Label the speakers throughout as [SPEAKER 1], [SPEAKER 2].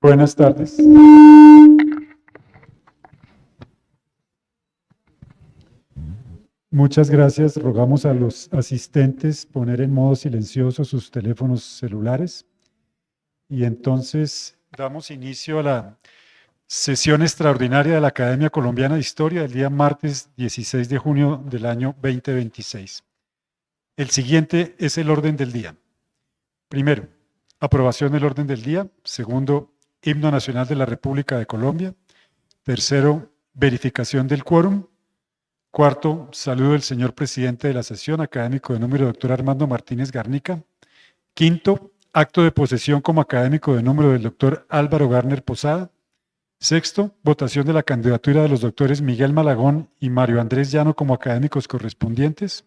[SPEAKER 1] Buenas tardes. Muchas gracias. Rogamos a los asistentes poner en modo silencioso sus teléfonos celulares. Y entonces damos inicio a la sesión extraordinaria de la Academia Colombiana de Historia del día martes 16 de junio del año 2026. El siguiente es el orden del día. Primero, aprobación del orden del día. Segundo, himno nacional de la República de Colombia. Tercero, verificación del quórum. Cuarto, saludo del señor presidente de la sesión, académico de número doctor Armando Martínez Garnica. Quinto, acto de posesión como académico de número del doctor Álvaro Garner Posada. Sexto, votación de la candidatura de los doctores Miguel Malagón y Mario Andrés Llano como académicos correspondientes.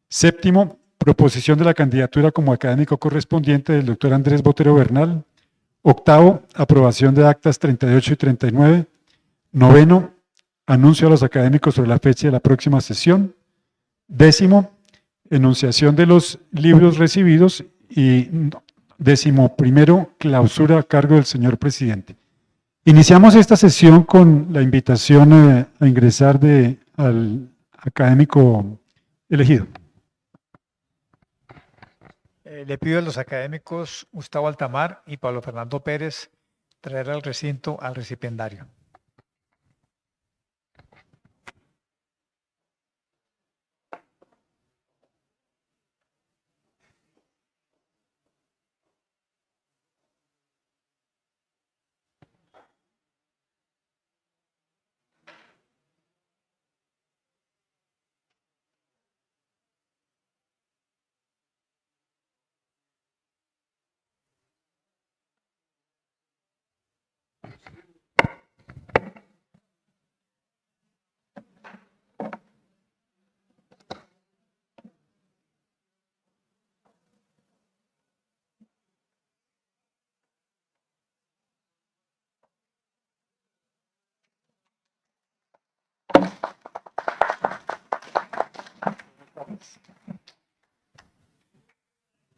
[SPEAKER 1] Séptimo, proposición de la candidatura como académico correspondiente del doctor Andrés Botero Bernal. Octavo, aprobación de actas 38 y 39. Noveno, anuncio a los académicos sobre la fecha de la próxima sesión. Décimo, enunciación de los libros recibidos. Y décimo primero, clausura a cargo del señor presidente. Iniciamos esta sesión con la invitación a ingresar al académico elegido.
[SPEAKER 2] Le pido a los académicos Gustavo Altamar y Pablo Fernando Pérez traer al recinto al recipiendario.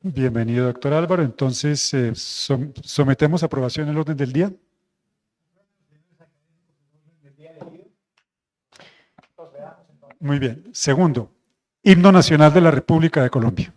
[SPEAKER 1] Bienvenido, doctor Álvaro. Entonces, sometemos a aprobación el orden del día. Muy bien. Segundo, himno nacional de la República de Colombia.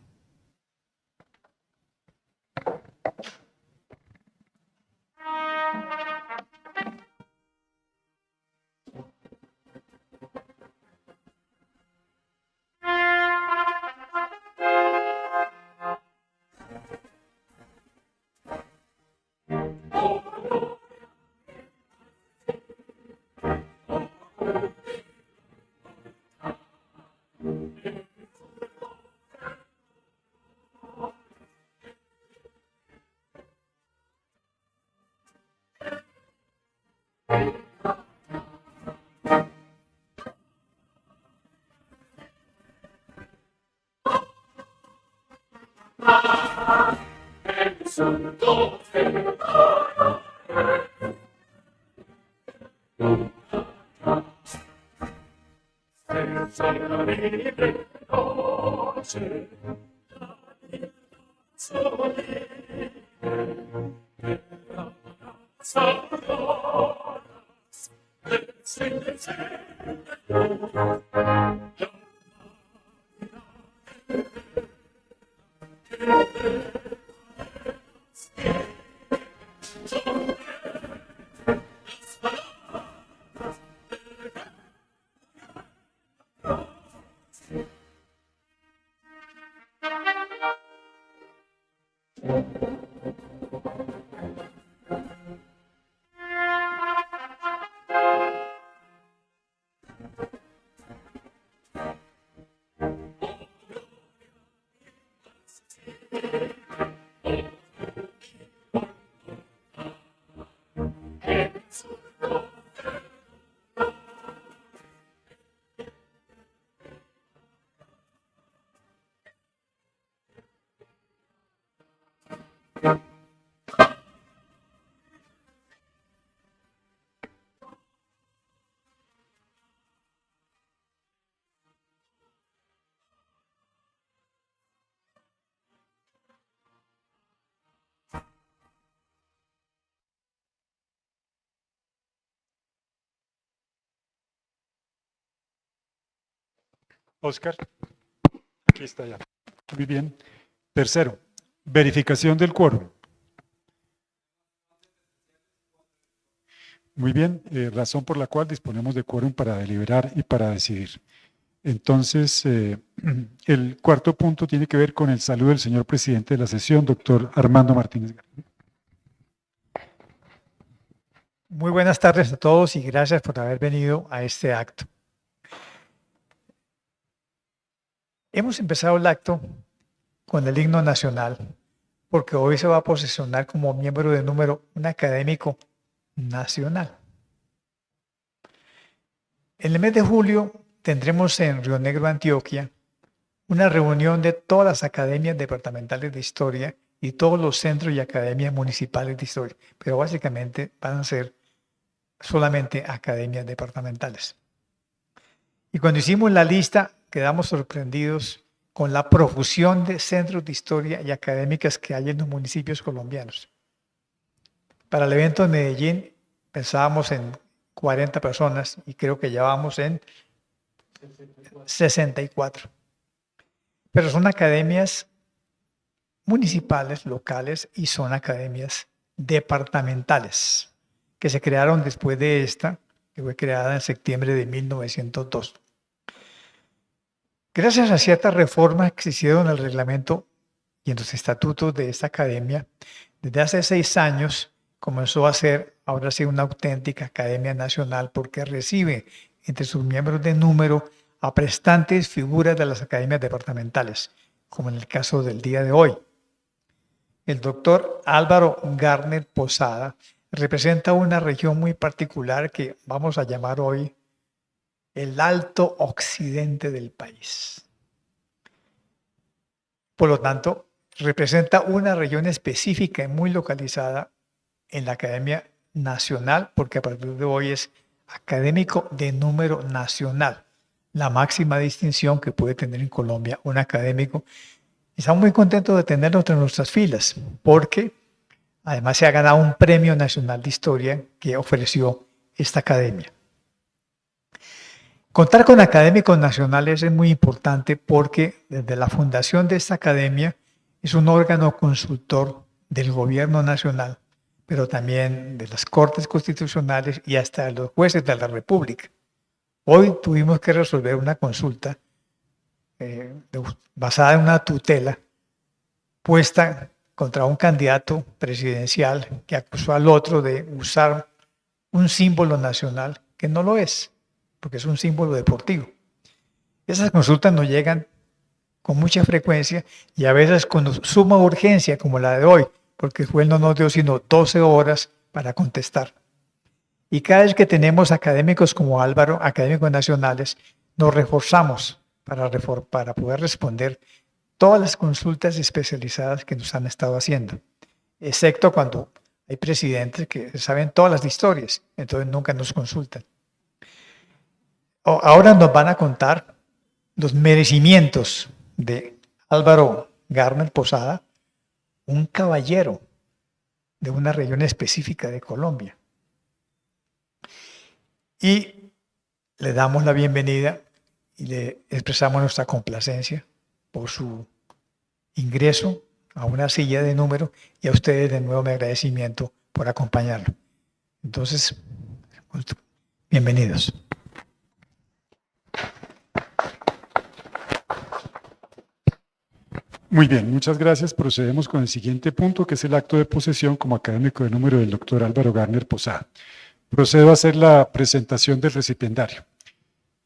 [SPEAKER 1] Oscar, aquí está ya. Muy bien. Tercero, verificación del quórum. Muy bien, razón por la cual disponemos de quórum para deliberar y para decidir. Entonces, el cuarto punto tiene que ver con el saludo del señor presidente de la sesión, doctor Armando Martínez García.
[SPEAKER 2] Muy buenas tardes a todos y gracias por haber venido a este acto. Hemos empezado el acto con el himno nacional, porque hoy se va a posesionar como miembro de número un académico nacional. En el mes de julio tendremos en Río Negro, Antioquia, una reunión de todas las academias departamentales de historia y todos los centros y academias municipales de historia, pero básicamente van a ser solamente academias departamentales. Y cuando hicimos la lista, quedamos sorprendidos con la profusión de centros de historia y académicas que hay en los municipios colombianos. Para el evento en Medellín pensábamos en 40 personas y creo que ya vamos en 64. Pero son academias municipales, locales y son academias departamentales que se crearon después de esta, que fue creada en septiembre de 1902. Gracias a ciertas reformas que se hicieron en el reglamento y en los estatutos de esta academia, desde hace 6 años comenzó a ser, ahora sí, una auténtica academia nacional porque recibe entre sus miembros de número a prestantes figuras de las academias departamentales, como en el caso del día de hoy. El doctor Álvaro Garner Posada representa una región muy particular que vamos a llamar hoy el Alto Occidente del país. Por lo tanto, representa una región específica y muy localizada en la Academia Nacional, porque a partir de hoy es académico de número nacional, la máxima distinción que puede tener en Colombia un académico. Estamos muy contentos de tenerlo entre nuestras filas, porque además se ha ganado un premio nacional de historia que ofreció esta academia. Contar con académicos nacionales es muy importante porque desde la fundación de esta academia es un órgano consultor del gobierno nacional, pero también de las Cortes Constitucionales y hasta de los jueces de la República. Hoy tuvimos que resolver una consulta basada en una tutela puesta contra un candidato presidencial que acusó al otro de usar un símbolo nacional que no lo es, porque es un símbolo deportivo. Esas consultas nos llegan con mucha frecuencia y a veces con suma urgencia, como la de hoy, porque el juez no nos dio sino 12 horas para contestar. Y cada vez que tenemos académicos como Álvaro, académicos nacionales, nos reforzamos para poder responder todas las consultas especializadas que nos han estado haciendo, excepto cuando hay presidentes que saben todas las historias, entonces nunca nos consultan. Ahora nos van a contar los merecimientos de Álvaro Garner Posada, un caballero de una región específica de Colombia. Y le damos la bienvenida y le expresamos nuestra complacencia por su ingreso a una silla de número y a ustedes de nuevo mi agradecimiento por acompañarlo. Entonces, bienvenidos.
[SPEAKER 1] Muy bien, muchas gracias. Procedemos con el siguiente punto, que es el acto de posesión como académico de número del doctor Álvaro Garner Posada. Procedo a hacer la presentación del recipiendario.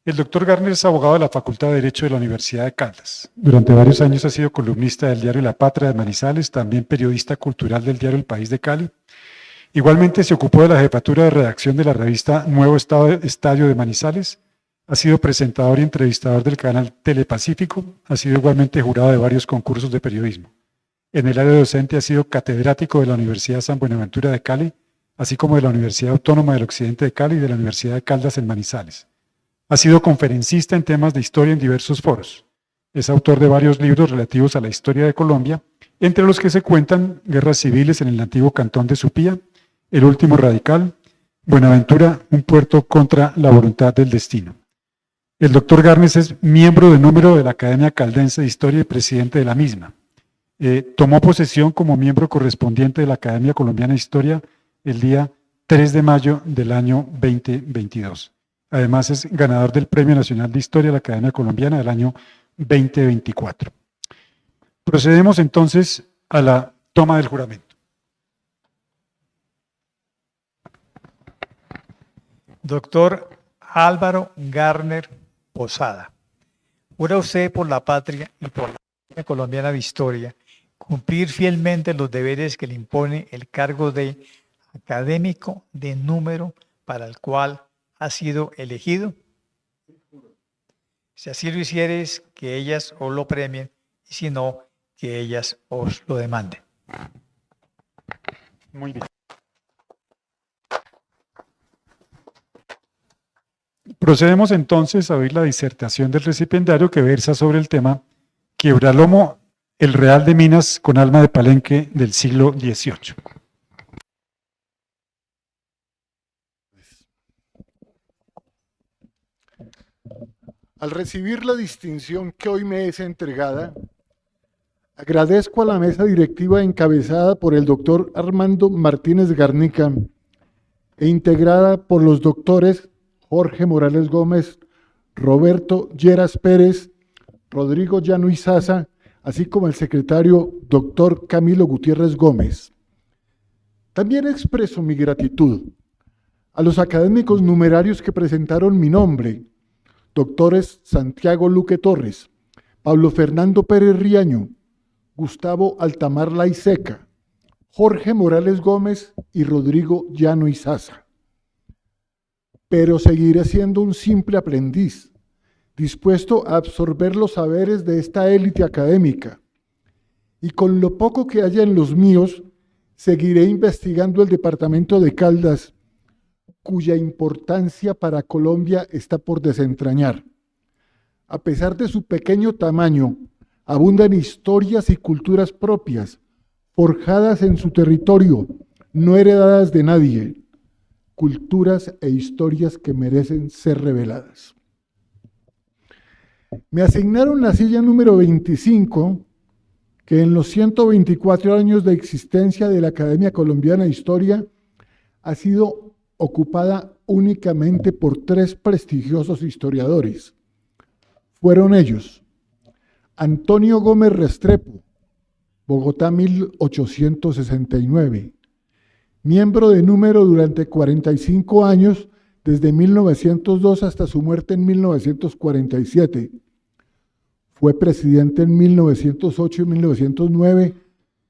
[SPEAKER 1] El doctor Garner es abogado de la Facultad de Derecho de la Universidad de Caldas. Durante varios años ha sido columnista del diario La Patria de Manizales, también periodista cultural del diario El País de Cali. Igualmente se ocupó de la jefatura de redacción de la revista Nuevo Estadio de Manizales. Ha sido presentador y entrevistador del canal Telepacífico. Ha sido igualmente jurado de varios concursos de periodismo. En el área docente ha sido catedrático de la Universidad San Buenaventura de Cali, así como de la Universidad Autónoma del Occidente de Cali y de la Universidad de Caldas en Manizales. Ha sido conferencista en temas de historia en diversos foros. Es autor de varios libros relativos a la historia de Colombia, entre los que se cuentan Guerras civiles en el antiguo cantón de Supía, El último radical, Buenaventura, un puerto contra la voluntad del destino. El doctor Garnes es miembro de número de la Academia Caldense de Historia y presidente de la misma. Tomó posesión como miembro correspondiente de la Academia Colombiana de Historia el día 3 de mayo del año 2022. Además es ganador del Premio Nacional de Historia de la Academia Colombiana del año 2024. Procedemos entonces a la toma del juramento.
[SPEAKER 2] Doctor Álvaro Garner Posada, jura usted por la patria y por la Academia Colombiana de Historia cumplir fielmente los deberes que le impone el cargo de académico de número para el cual ha sido elegido. Si así lo hicieres, que ellas os lo premien, y si no, que ellas os lo demanden.
[SPEAKER 1] Muy bien. Procedemos entonces a oír la disertación del recipiendario que versa sobre el tema Quiebralomo, el Real de Minas con alma de Palenque del siglo XVIII.
[SPEAKER 3] Al recibir la distinción que hoy me es entregada, agradezco a la mesa directiva encabezada por el doctor Armando Martínez Garnica e integrada por los doctores Jorge Morales Gómez, Roberto Lleras Pérez, Rodrigo Llano Izaza, así como el secretario doctor Camilo Gutiérrez Gómez. También expreso mi gratitud a los académicos numerarios que presentaron mi nombre, doctores Santiago Luque Torres, Pablo Fernando Pérez Riaño, Gustavo Altamar Laiseca, Jorge Morales Gómez y Rodrigo Llano Izaza. Pero seguiré siendo un simple aprendiz, dispuesto a absorber los saberes de esta élite académica, y con lo poco que haya en los míos, seguiré investigando el departamento de Caldas, cuya importancia para Colombia está por desentrañar. A pesar de su pequeño tamaño, abundan historias y culturas propias, forjadas en su territorio, no heredadas de nadie, culturas e historias que merecen ser reveladas. Me asignaron la silla número 25, que en los 124 años de existencia de la Academia Colombiana de Historia ha sido ocupada únicamente por 3 prestigiosos historiadores. Fueron ellos: Antonio Gómez Restrepo, Bogotá 1869, miembro de número durante 45 años, desde 1902 hasta su muerte en 1947. Fue presidente en 1908 y 1909,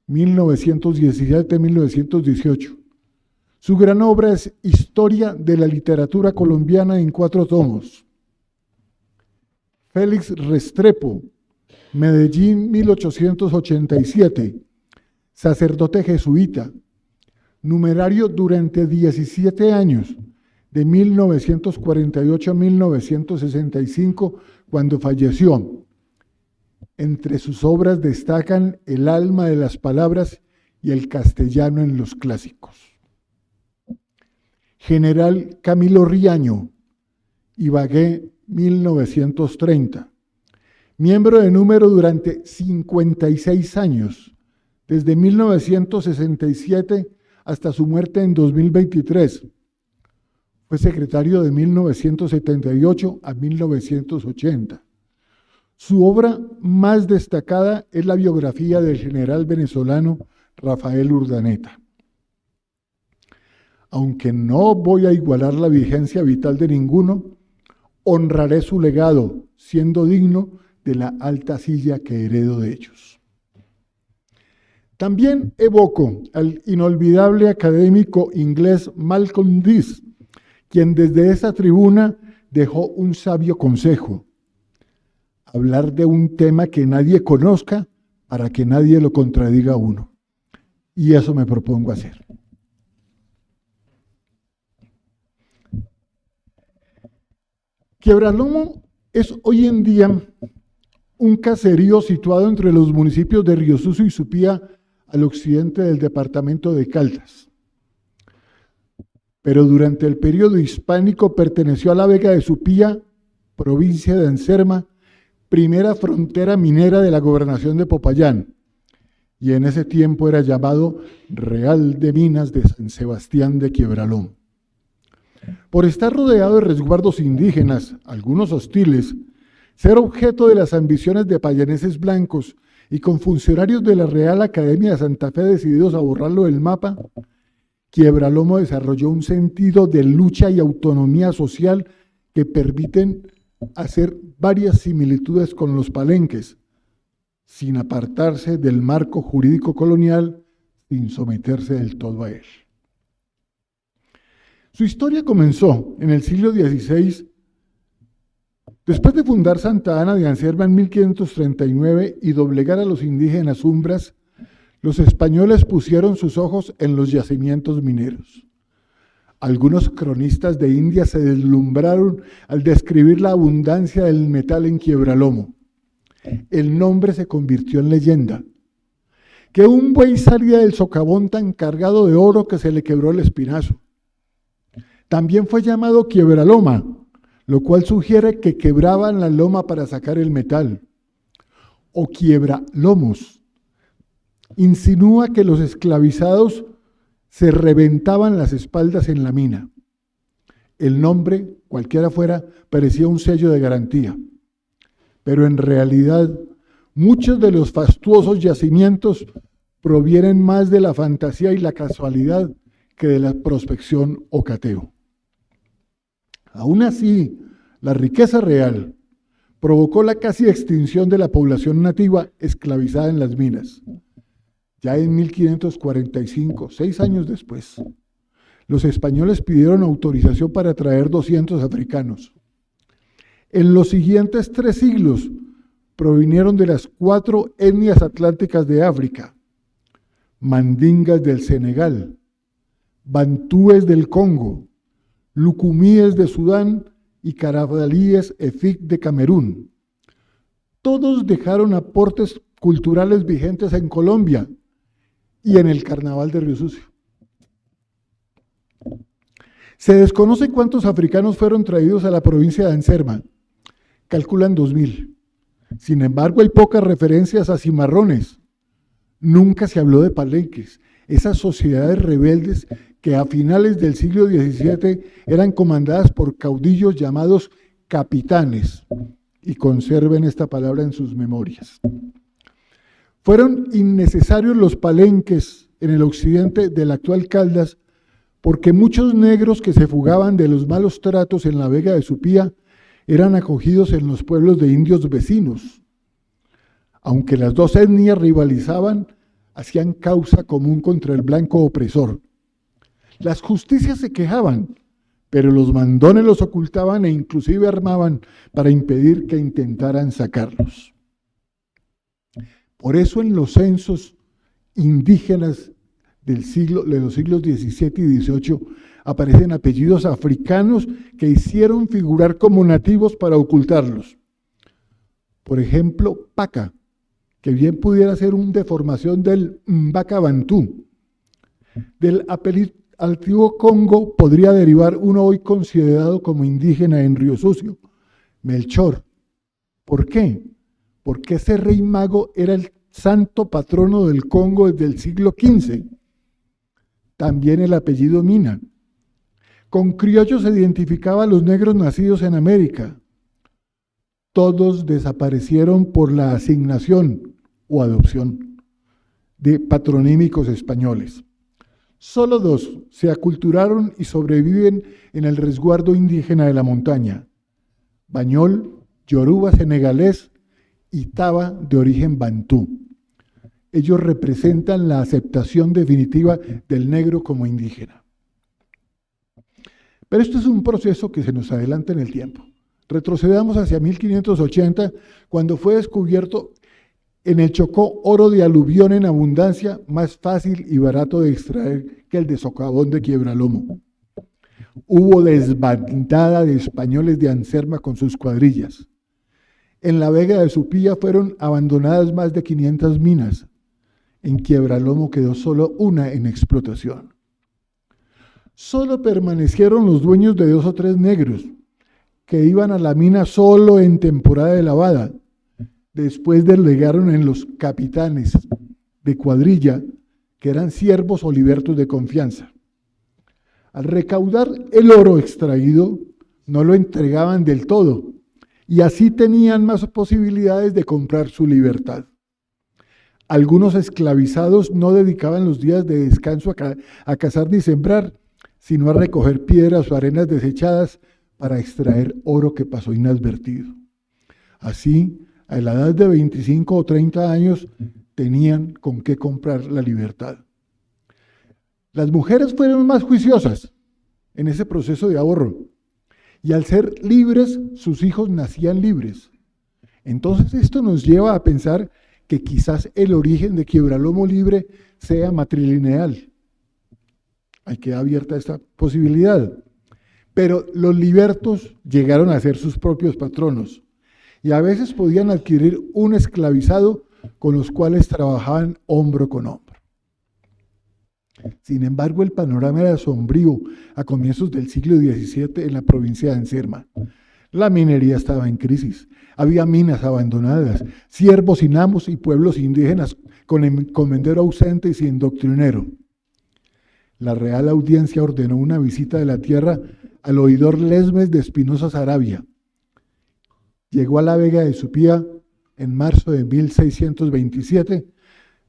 [SPEAKER 3] 1917 y 1918. Su gran obra es Historia de la Literatura Colombiana en 4 tomos. Félix Restrepo, Medellín 1887, sacerdote jesuita, numerario durante 17 años, de 1948 a 1965, cuando falleció. Entre sus obras destacan El alma de las palabras y El castellano en los clásicos. General Camilo Riaño, Ibagué 1930, miembro de número durante 56 años, desde 1967 hasta su muerte en 2023. Fue secretario de 1978 a 1980. Su obra más destacada es la biografía del general venezolano Rafael Urdaneta. Aunque no voy a igualar la vigencia vital de ninguno, honraré su legado, siendo digno de la alta silla que heredo de ellos. También evoco al inolvidable académico inglés Malcolm Dees, quien desde esa tribuna dejó un sabio consejo: hablar de un tema que nadie conozca para que nadie lo contradiga a uno. Y eso me propongo hacer. Quiebralomo es hoy en día un caserío situado entre los municipios de Río Sucio y Supía, al occidente del departamento de Caldas. Pero durante el periodo hispánico perteneció a la Vega de Supía, provincia de Anserma, primera frontera minera de la gobernación de Popayán, y en ese tiempo era llamado Real de Minas de San Sebastián de Quiebralomo. Por estar rodeado de resguardos indígenas, algunos hostiles, ser objeto de las ambiciones de payaneses blancos y con funcionarios de la Real Academia de Santa Fe decididos a borrarlo del mapa, Quiebralomo desarrolló un sentido de lucha y autonomía social que permiten hacer varias similitudes con los palenques, sin apartarse del marco jurídico colonial, sin someterse del todo a él. Su historia comenzó en el siglo XVI, después de fundar Santa Ana de Anserma en 1539 y doblegar a los indígenas umbras. Los españoles pusieron sus ojos en los yacimientos mineros. Algunos cronistas de India se deslumbraron al describir la abundancia del metal en Quiebralomo. El nombre se convirtió en leyenda. Que un buey salía del socavón tan cargado de oro que se le quebró el espinazo. También fue llamado Quiebraloma, lo cual sugiere que quebraban la loma para sacar el metal. O quiebralomos. Insinúa que los esclavizados se reventaban las espaldas en la mina. El nombre, cualquiera fuera, parecía un sello de garantía. Pero en realidad, muchos de los fastuosos yacimientos provienen más de la fantasía y la casualidad que de la prospección o cateo. Aún así, la riqueza real provocó la casi extinción de la población nativa esclavizada en las minas. Ya en 1545, 6 años después, los españoles pidieron autorización para traer 200 africanos. En los siguientes 3 siglos provinieron de las 4 etnias atlánticas de África: mandingas del Senegal, bantúes del Congo, lucumíes de Sudán y carabalíes efik de Camerún. Todos dejaron aportes culturales vigentes en Colombia y en el Carnaval de Río Sucio. Se desconoce cuántos africanos fueron traídos a la provincia de Anserma. Calculan 2000. Sin embargo, hay pocas referencias a cimarrones. Nunca se habló de palenques, esas sociedades rebeldes que a finales del siglo XVII eran comandadas por caudillos llamados capitanes, y conserven esta palabra en sus memorias. Fueron innecesarios los palenques en el occidente del actual Caldas, porque muchos negros que se fugaban de los malos tratos en la Vega de Supía eran acogidos en los pueblos de indios vecinos. Aunque las dos etnias rivalizaban, hacían causa común contra el blanco opresor. Las justicias se quejaban, pero los mandones los ocultaban e inclusive armaban para impedir que intentaran sacarlos. Por eso en los censos indígenas de los siglos XVII y XVIII aparecen apellidos africanos que hicieron figurar como nativos para ocultarlos. Por ejemplo, Paca, que bien pudiera ser una deformación del Mbaka Bantú. Del antiguo Congo podría derivar uno hoy considerado como indígena en Río Sucio, Melchor. ¿Por qué? Porque ese rey mago era el santo patrono del Congo desde el siglo XV. También el apellido Mina. Con criollos se identificaba a los negros nacidos en América. Todos desaparecieron por la asignación o adopción de patronímicos españoles. Solo 2 se aculturaron y sobreviven en el resguardo indígena de la montaña: Bañol, yoruba senegalés, y Taba, de origen bantú. Ellos representan la aceptación definitiva del negro como indígena. Pero esto es un proceso que se nos adelanta en el tiempo. Retrocedamos hacia 1580, cuando fue descubierto en el Chocó oro de aluvión en abundancia, más fácil y barato de extraer que el de socavón de Quiebralomo. Hubo desbandada de españoles de Anserma con sus cuadrillas. En la Vega de Supía fueron abandonadas más de 500 minas. En Quiebralomo quedó solo una en explotación. Solo permanecieron los dueños de 2 o 3 negros, que iban a la mina solo en temporada de lavada. Después delegaron en los capitanes de cuadrilla, que eran siervos o libertos de confianza. Al recaudar el oro extraído, no lo entregaban del todo, y así tenían más posibilidades de comprar su libertad. Algunos esclavizados no dedicaban los días de descanso a cazar ni sembrar, sino a recoger piedras o arenas desechadas para extraer oro que pasó inadvertido. Así, a la edad de 25 o 30 años, tenían con qué comprar la libertad. Las mujeres fueron más juiciosas en ese proceso de ahorro, y al ser libres, sus hijos nacían libres. Entonces esto nos lleva a pensar que quizás el origen de Quiebralomo Libre sea matrilineal. Hay que abierta esta posibilidad. Pero los libertos llegaron a ser sus propios patronos y a veces podían adquirir un esclavizado con los cuales trabajaban hombro con hombro. Sin embargo, el panorama era sombrío a comienzos del siglo XVII en la provincia de Anserma. La minería estaba en crisis, había minas abandonadas, siervos sin amos y pueblos indígenas con encomendero ausente y sin doctrinero. La Real Audiencia ordenó una visita de la tierra al oidor Lesmes de Espinosa Saravia. Llegó a la Vega de Supía en marzo de 1627,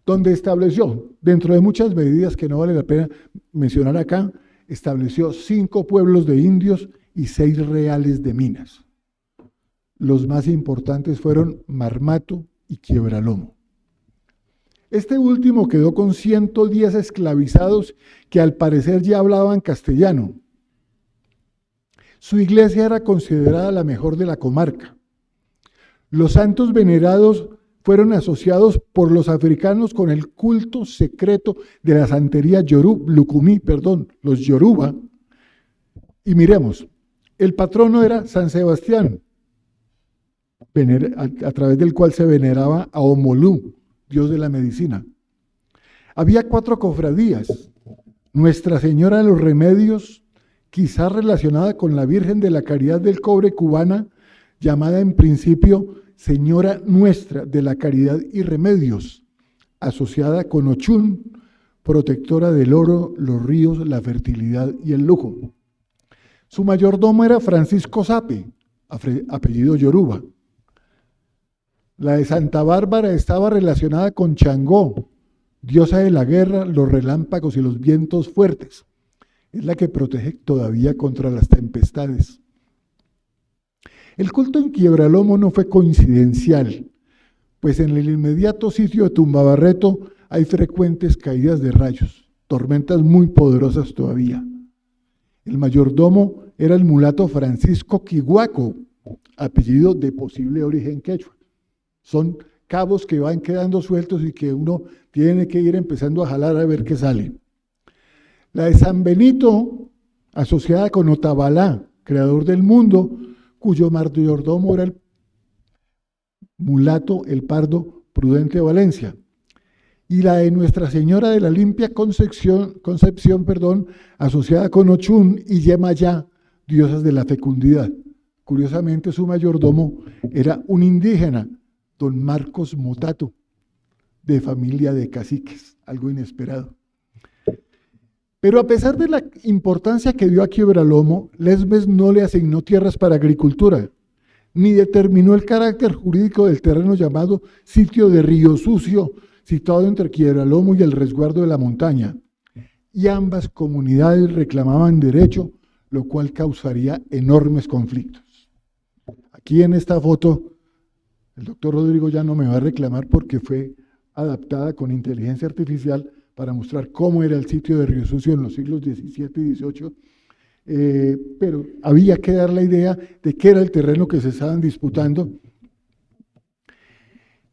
[SPEAKER 3] donde estableció, dentro de muchas medidas que no vale la pena mencionar acá, estableció 5 pueblos de indios y 6 reales de minas. Los más importantes fueron Marmato y Quiebralomo. Este último quedó con 110 esclavizados que al parecer ya hablaban castellano. Su iglesia era considerada la mejor de la comarca. Los santos venerados fueron asociados por los africanos con el culto secreto de la santería los Yoruba. Y miremos, el patrono era San Sebastián, a través del cual se veneraba a Omolú, dios de la medicina. Había 4 cofradías: Nuestra Señora de los Remedios, quizás relacionada con la Virgen de la Caridad del Cobre cubana, llamada en principio Señora Nuestra de la Caridad y Remedios, asociada con Ochún, protectora del oro, los ríos, la fertilidad y el lujo. Su mayordomo era Francisco Sape, apellido Yoruba. La de Santa Bárbara estaba relacionada con Changó, diosa de la guerra, los relámpagos y los vientos fuertes. Es la que protege todavía contra las tempestades. El culto en Quiebralomo no fue coincidencial, pues en el inmediato sitio de Tumbabarreto hay frecuentes caídas de rayos, tormentas muy poderosas todavía. El mayordomo era el mulato Francisco Quiguaco, apellido de posible origen quechua. Son cabos que van quedando sueltos y que uno tiene que ir empezando a jalar a ver qué sale. La de San Benito, asociada con Otabalá, creador del mundo, cuyo mayordomo era el mulato, el pardo Prudente Valencia. Y la de Nuestra Señora de la Limpia Concepción, asociada con Ochún y Yemayá, diosas de la fecundidad. Curiosamente, su mayordomo era un indígena, don Marcos Motato, de familia de caciques, algo inesperado. Pero a pesar de la importancia que dio a Quiebralomo, Lesmes no le asignó tierras para agricultura, ni determinó el carácter jurídico del terreno llamado Sitio de Río Sucio, situado entre Quiebralomo y el resguardo de la montaña. Y ambas comunidades reclamaban derecho, lo cual causaría enormes conflictos. Aquí en esta foto, el doctor Rodrigo ya no me va a reclamar porque fue adaptada con inteligencia artificial para mostrar cómo era el sitio de Río Sucio en los siglos XVII y XVIII, pero había que dar la idea de qué era el terreno que se estaban disputando.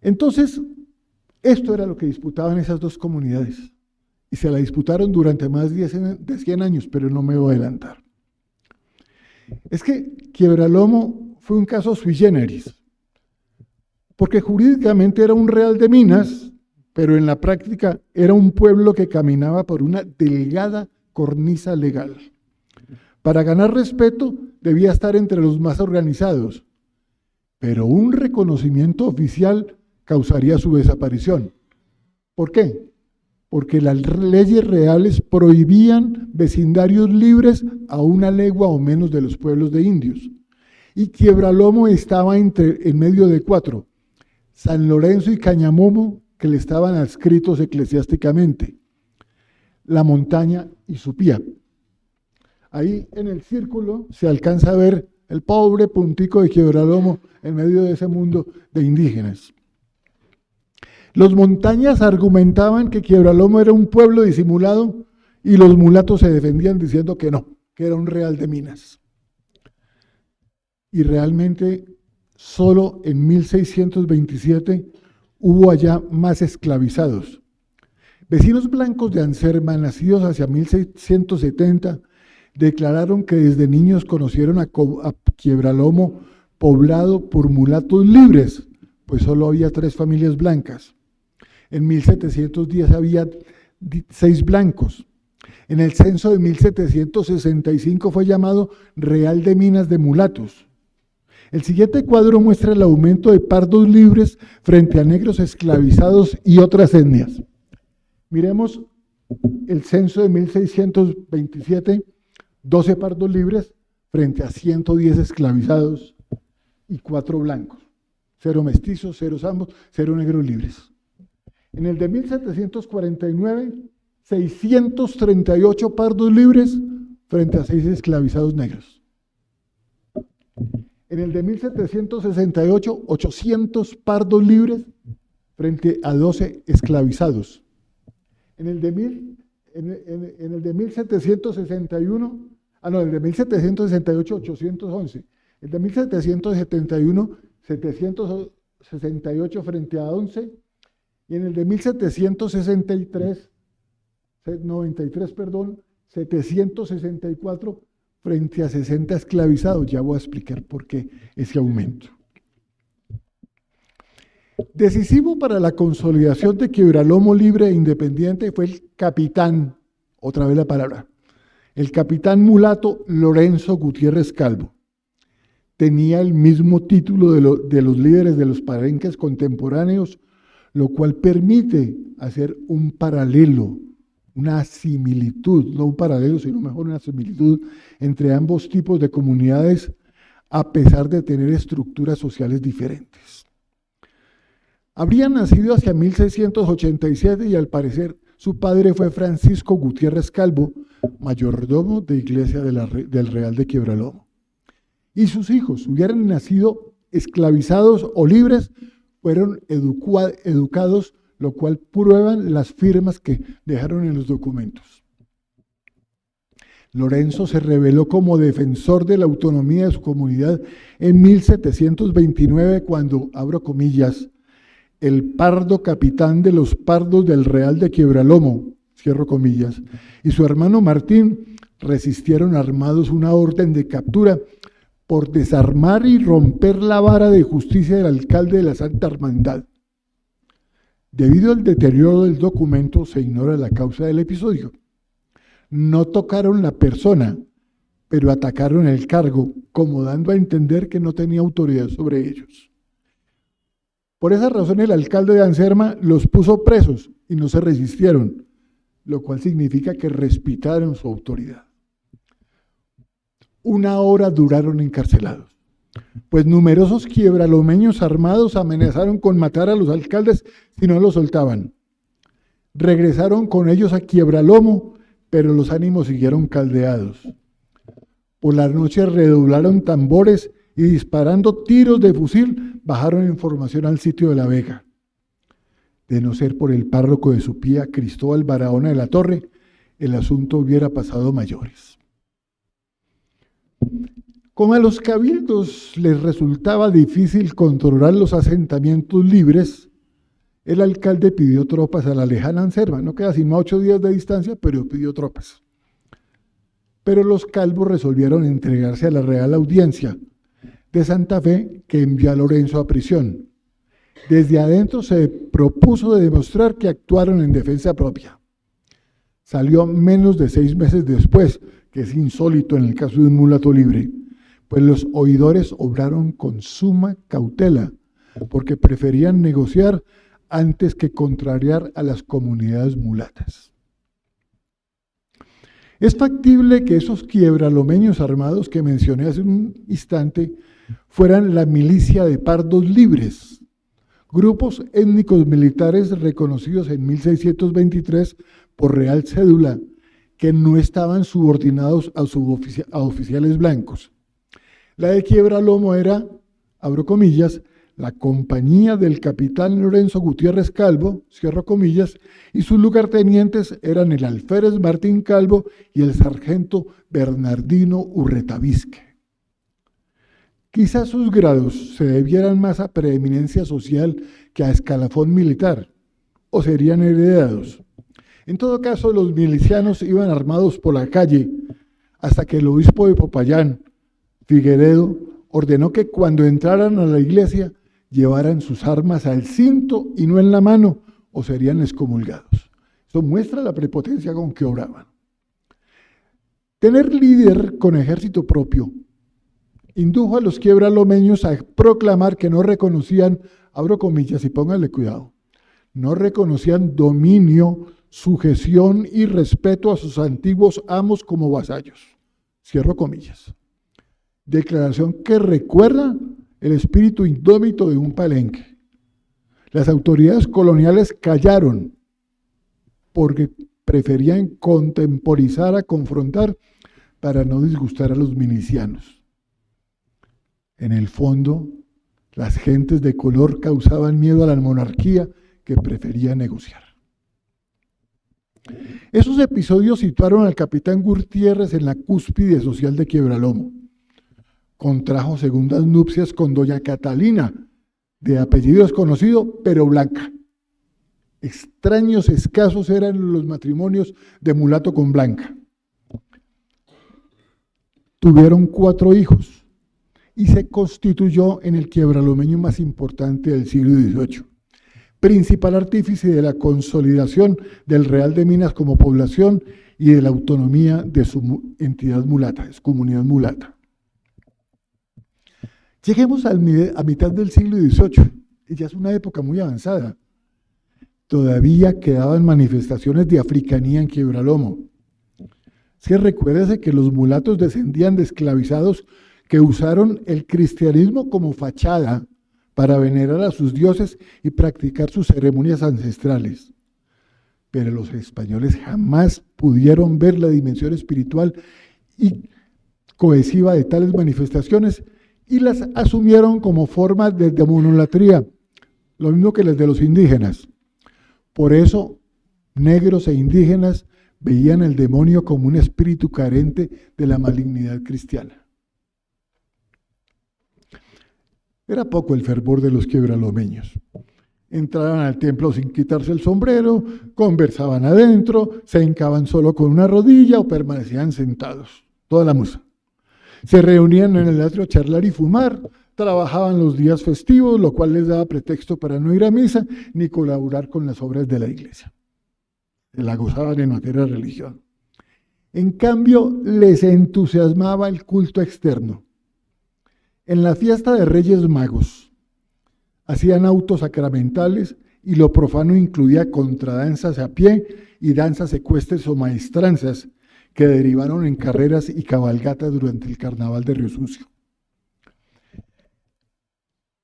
[SPEAKER 3] Entonces, esto era lo que disputaban esas dos comunidades, y se la disputaron durante más de 100 años, pero no me voy a adelantar. Es que Quiebralomo fue un caso sui generis, porque jurídicamente era un real de minas, pero en la práctica era un pueblo que caminaba por una delgada cornisa legal. Para ganar respeto, debía estar entre los más organizados, pero un reconocimiento oficial causaría su desaparición. ¿Por qué? Porque las leyes reales prohibían vecindarios libres a 1 legua o menos de los pueblos de indios. Y Quiebralomo estaba en medio de 4, San Lorenzo y Cañamomo, que le estaban adscritos eclesiásticamente, la montaña y Supía. Ahí en el círculo se alcanza a ver el pobre puntico de Quiebralomo en medio de ese mundo de indígenas. Los montañas argumentaban que Quiebralomo era un pueblo disimulado y los mulatos se defendían diciendo que no, que era un real de minas. Y realmente solo en 1627 hubo allá más esclavizados. Vecinos blancos de Anserma, nacidos hacia 1670, declararon que desde niños conocieron a Quiebralomo poblado por mulatos libres, pues solo había 3 familias blancas. En 1710 había 6 blancos. En el censo de 1765 fue llamado Real de Minas de Mulatos. El siguiente cuadro muestra el aumento de pardos libres frente a negros esclavizados y otras etnias. Miremos el censo de 1627, 12 pardos libres frente a 110 esclavizados y 4 blancos. 0 mestizos, 0 zambos, 0 negros libres. En el de 1749, 638 pardos libres frente a 6 esclavizados negros. En el de 1768, 800 pardos libres frente a 12 esclavizados. En el de 1761, en el de 1768, 811. El de 1771, 768 frente a 11. Y en el de 1763, 764 frente a 60 esclavizados. Ya voy a explicar por qué ese aumento. Decisivo para la consolidación de Quiebralomo libre e independiente fue el capitán, otra vez la palabra, el capitán mulato Lorenzo Gutiérrez Calvo. Tenía el mismo título de los líderes de los palenques contemporáneos, lo cual permite hacer un paralelo, una similitud, no un paralelo, sino mejor una similitud entre ambos tipos de comunidades, a pesar de tener estructuras sociales diferentes. Habría nacido hacia 1687 y al parecer su padre fue Francisco Gutiérrez Calvo, mayordomo de iglesia del Real de Quiebralomo. Y sus hijos, hubieran nacido esclavizados o libres, fueron educados, lo cual prueban las firmas que dejaron en los documentos. Lorenzo se reveló como defensor de la autonomía de su comunidad en 1729 cuando, abro comillas, el pardo capitán de los pardos del Real de Quiebralomo, cierro comillas, y su hermano Martín resistieron armados una orden de captura por desarmar y romper la vara de justicia del alcalde de la Santa Hermandad. Debido al deterioro del documento, se ignora la causa del episodio. No tocaron la persona, pero atacaron el cargo, como dando a entender que no tenía autoridad sobre ellos. Por esa razón, el alcalde de Anserma los puso presos y no se resistieron, lo cual significa que respetaron su autoridad. 1 hora duraron encarcelados, pues numerosos quiebralomeños armados amenazaron con matar a los alcaldes si no los soltaban. Regresaron con ellos a Quiebralomo, pero los ánimos siguieron caldeados. Por la noche redoblaron tambores y disparando tiros de fusil bajaron en formación al sitio de La Vega. De no ser por el párroco de Supía, Cristóbal Barahona de la Torre, el asunto hubiera pasado a mayores. Como a los cabildos les resultaba difícil controlar los asentamientos libres, el alcalde pidió tropas a la lejana Anserma, no queda sino a 8 días de distancia, pero pidió tropas. Pero los Calvos resolvieron entregarse a la Real Audiencia de Santa Fe, que envió a Lorenzo a prisión. Desde adentro se propuso de demostrar que actuaron en defensa propia. Salió menos de 6 meses después, que es insólito en el caso de un mulato libre, pues los oidores obraron con suma cautela, porque preferían negociar antes que contrariar a las comunidades mulatas. Es factible que esos quiebralomeños armados que mencioné hace un instante fueran la milicia de pardos libres, grupos étnicos militares reconocidos en 1623 por Real Cédula, que no estaban subordinados a oficiales blancos. La de Quiebralomo era, abro comillas, la compañía del capitán Lorenzo Gutiérrez Calvo, cierro comillas, y sus lugartenientes eran el alférez Martín Calvo y el sargento Bernardino Urretavisque. Quizás sus grados se debieran más a preeminencia social que a escalafón militar, o serían heredados. En todo caso, los milicianos iban armados por la calle, hasta que el obispo de Popayán, Figueredo, ordenó que cuando entraran a la iglesia llevaran sus armas al cinto y no en la mano, o serían excomulgados. Esto muestra la prepotencia con que obraban. Tener líder con ejército propio indujo a los quiebralomeños a proclamar que no reconocían, abro comillas y pónganle cuidado, no reconocían dominio, sujeción y respeto a sus antiguos amos como vasallos. Cierro comillas. Declaración que recuerda el espíritu indómito de un Palenque. Las autoridades coloniales callaron porque preferían contemporizar a confrontar para no disgustar a los milicianos. En el fondo, las gentes de color causaban miedo a la monarquía que prefería negociar. Esos episodios situaron al capitán Gutiérrez en la cúspide social de Quiebralomo. Contrajo segundas nupcias con doña Catalina, de apellido desconocido, pero blanca. Extraños, escasos eran los matrimonios de mulato con blanca. Tuvieron 4 hijos y se constituyó en el quiebralomeño más importante del siglo XVIII, principal artífice de la consolidación del Real de Minas como población y de la autonomía de su entidad mulata, su comunidad mulata. Lleguemos a mitad del siglo XVIII, y ya es una época muy avanzada. Todavía quedaban manifestaciones de africanía en Quiebralomo. Es que recuérdese que los mulatos descendían de esclavizados que usaron el cristianismo como fachada para venerar a sus dioses y practicar sus ceremonias ancestrales. Pero los españoles jamás pudieron ver la dimensión espiritual y cohesiva de tales manifestaciones y las asumieron como forma de demonolatría, lo mismo que las de los indígenas. Por eso, negros e indígenas veían el demonio como un espíritu carente de la malignidad cristiana. Era poco el fervor de los quiebralomeños. Entraban al templo sin quitarse el sombrero, conversaban adentro, se hincaban solo con una rodilla o permanecían sentados, toda la musa. Se reunían en el atrio a charlar y fumar, trabajaban los días festivos, lo cual les daba pretexto para no ir a misa ni colaborar con las obras de la iglesia. Se la gozaban en materia de religión. En cambio, les entusiasmaba el culto externo. En la fiesta de Reyes Magos hacían autos sacramentales y lo profano incluía contradanzas a pie y danzas ecuestres o maestranzas que derivaron en carreras y cabalgatas durante el carnaval de Río Sucio.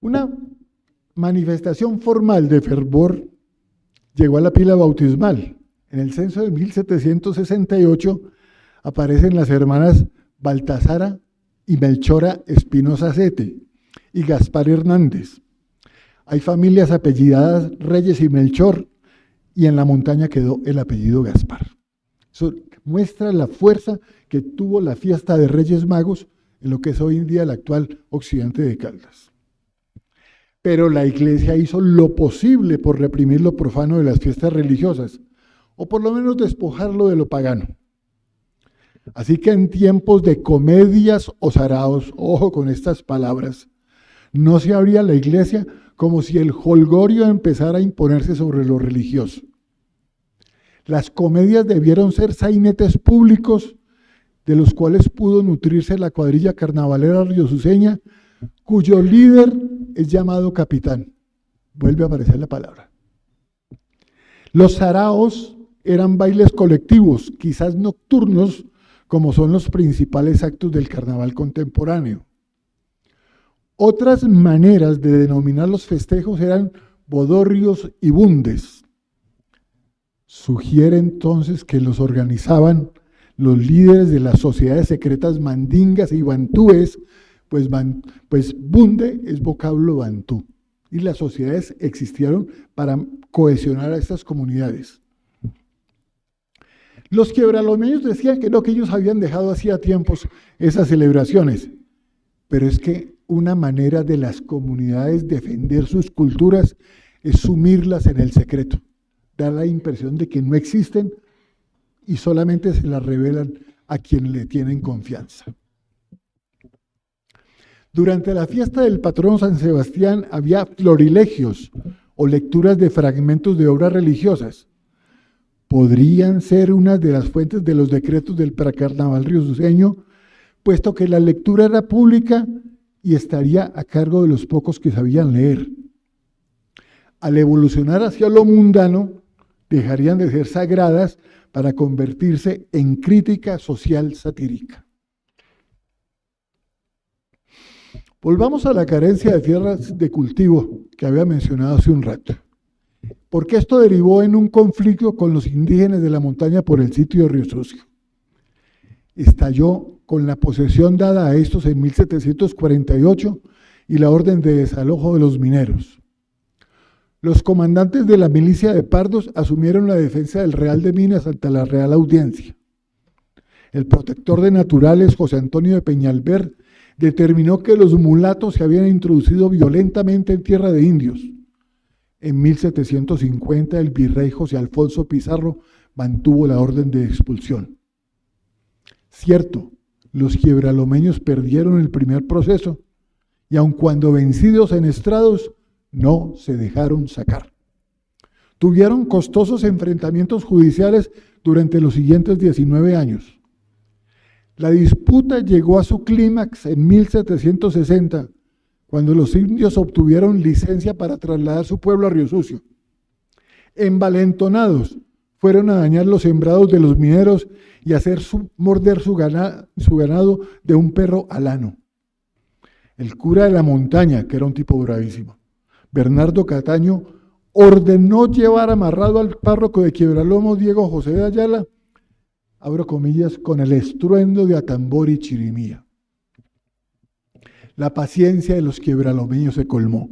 [SPEAKER 3] Una manifestación formal de fervor llegó a la pila bautismal. En el censo de 1768 aparecen las hermanas Baltasara y Melchora Espinosa Sete y Gaspar Hernández. Hay familias apellidadas Reyes y Melchor y en la montaña quedó el apellido Gaspar. Eso muestra la fuerza que tuvo la fiesta de Reyes Magos en lo que es hoy en día el actual occidente de Caldas. Pero la iglesia hizo lo posible por reprimir lo profano de las fiestas religiosas, o por lo menos despojarlo de lo pagano. Así que en tiempos de comedias o saraos, ojo con estas palabras, no se abría la iglesia como si el jolgorio empezara a imponerse sobre lo religioso. Las comedias debieron ser sainetes públicos de los cuales pudo nutrirse la cuadrilla carnavalera riosuceña, cuyo líder es llamado capitán. Vuelve a aparecer la palabra. Los saraos eran bailes colectivos, quizás nocturnos, como son los principales actos del carnaval contemporáneo. Otras maneras de denominar los festejos eran bodorrios y bundes. Sugiere entonces que los organizaban los líderes de las sociedades secretas mandingas y bantúes, pues bunde es vocablo bantú, y las sociedades existieron para cohesionar a estas comunidades. Los quiebralomeños decían que no, que ellos habían dejado hacía tiempos esas celebraciones, pero es que una manera de las comunidades defender sus culturas es sumirlas en el secreto, dar la impresión de que no existen y solamente se las revelan a quien le tienen confianza. Durante la fiesta del patrón San Sebastián había florilegios o lecturas de fragmentos de obras religiosas. Podrían ser una de las fuentes de los decretos del precarnaval riosuceño, puesto que la lectura era pública y estaría a cargo de los pocos que sabían leer. Al evolucionar hacia lo mundano, dejarían de ser sagradas para convertirse en crítica social satírica. Volvamos a la carencia de tierras de cultivo que había mencionado hace un rato, porque esto derivó en un conflicto con los indígenas de la montaña por el sitio de Río Sucio. Estalló con la posesión dada a estos en 1748 y la orden de desalojo de los mineros. Los comandantes de la milicia de Pardos asumieron la defensa del Real de Minas ante la Real Audiencia. El protector de naturales, José Antonio de Peñalver, determinó que los mulatos se habían introducido violentamente en tierra de indios. En 1750 el virrey José Alfonso Pizarro mantuvo la orden de expulsión. Cierto, los quiebralomeños perdieron el primer proceso y aun cuando vencidos en estrados, no se dejaron sacar. Tuvieron costosos enfrentamientos judiciales durante los siguientes 19 años. La disputa llegó a su clímax en 1760, cuando los indios obtuvieron licencia para trasladar su pueblo a Río Sucio. Envalentonados, fueron a dañar los sembrados de los mineros y hacer morder su ganado de un perro alano. El cura de la montaña, que era un tipo bravísimo, Bernardo Cataño, ordenó llevar amarrado al párroco de Quiebralomo, Diego José de Ayala, abro comillas, con el estruendo de atambor y chirimía. La paciencia de los quiebralomeños se colmó.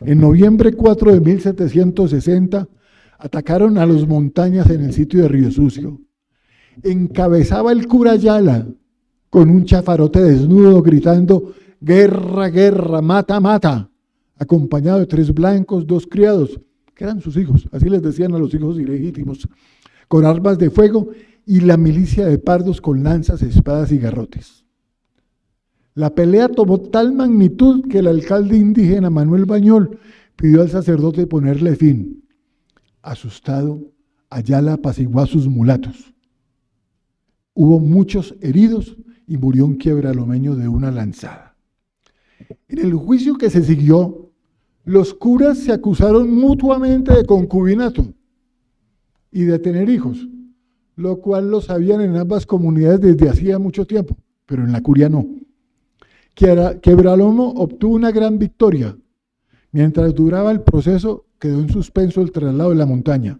[SPEAKER 3] En noviembre 4 de 1760 atacaron a los montañas en el sitio de Río Sucio. Encabezaba el cura Ayala con un chafarote desnudo gritando «Guerra, guerra, mata, mata», acompañado de 3 blancos, 2 criados, que eran sus hijos, así les decían a los hijos ilegítimos, con armas de fuego y la milicia de Pardos con lanzas, espadas y garrotes. La pelea tomó tal magnitud que el alcalde indígena Manuel Bañol pidió al sacerdote ponerle fin. Asustado, Ayala apaciguó a sus mulatos. Hubo muchos heridos y murió un quiebralomeño de una lanzada. En el juicio que se siguió, los curas se acusaron mutuamente de concubinato y de tener hijos, lo cual lo sabían en ambas comunidades desde hacía mucho tiempo, pero en la curia no. Quiebralomo obtuvo una gran victoria. Mientras duraba el proceso, quedó en suspenso el traslado de la montaña.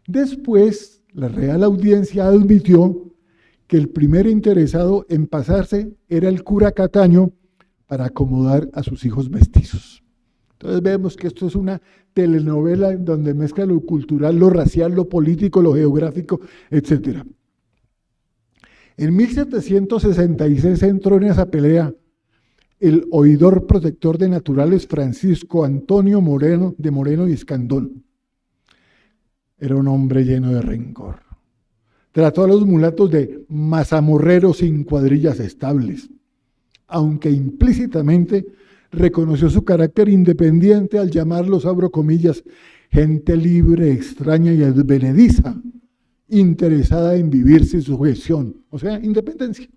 [SPEAKER 3] Después, la Real Audiencia admitió que el primer interesado en pasarse era el cura Cataño para acomodar a sus hijos mestizos. Entonces vemos que esto es una telenovela en donde mezcla lo cultural, lo racial, lo político, lo geográfico, etc. En 1766 entró en esa pelea el oidor protector de naturales Francisco Antonio Moreno, de Moreno y Escandón. Era un hombre lleno de rencor. Trató a los mulatos de mazamorreros sin cuadrillas estables, aunque implícitamente reconoció su carácter independiente al llamarlos, abro comillas, gente libre, extraña y advenediza, interesada en vivir sin sujeción, o sea, independencia.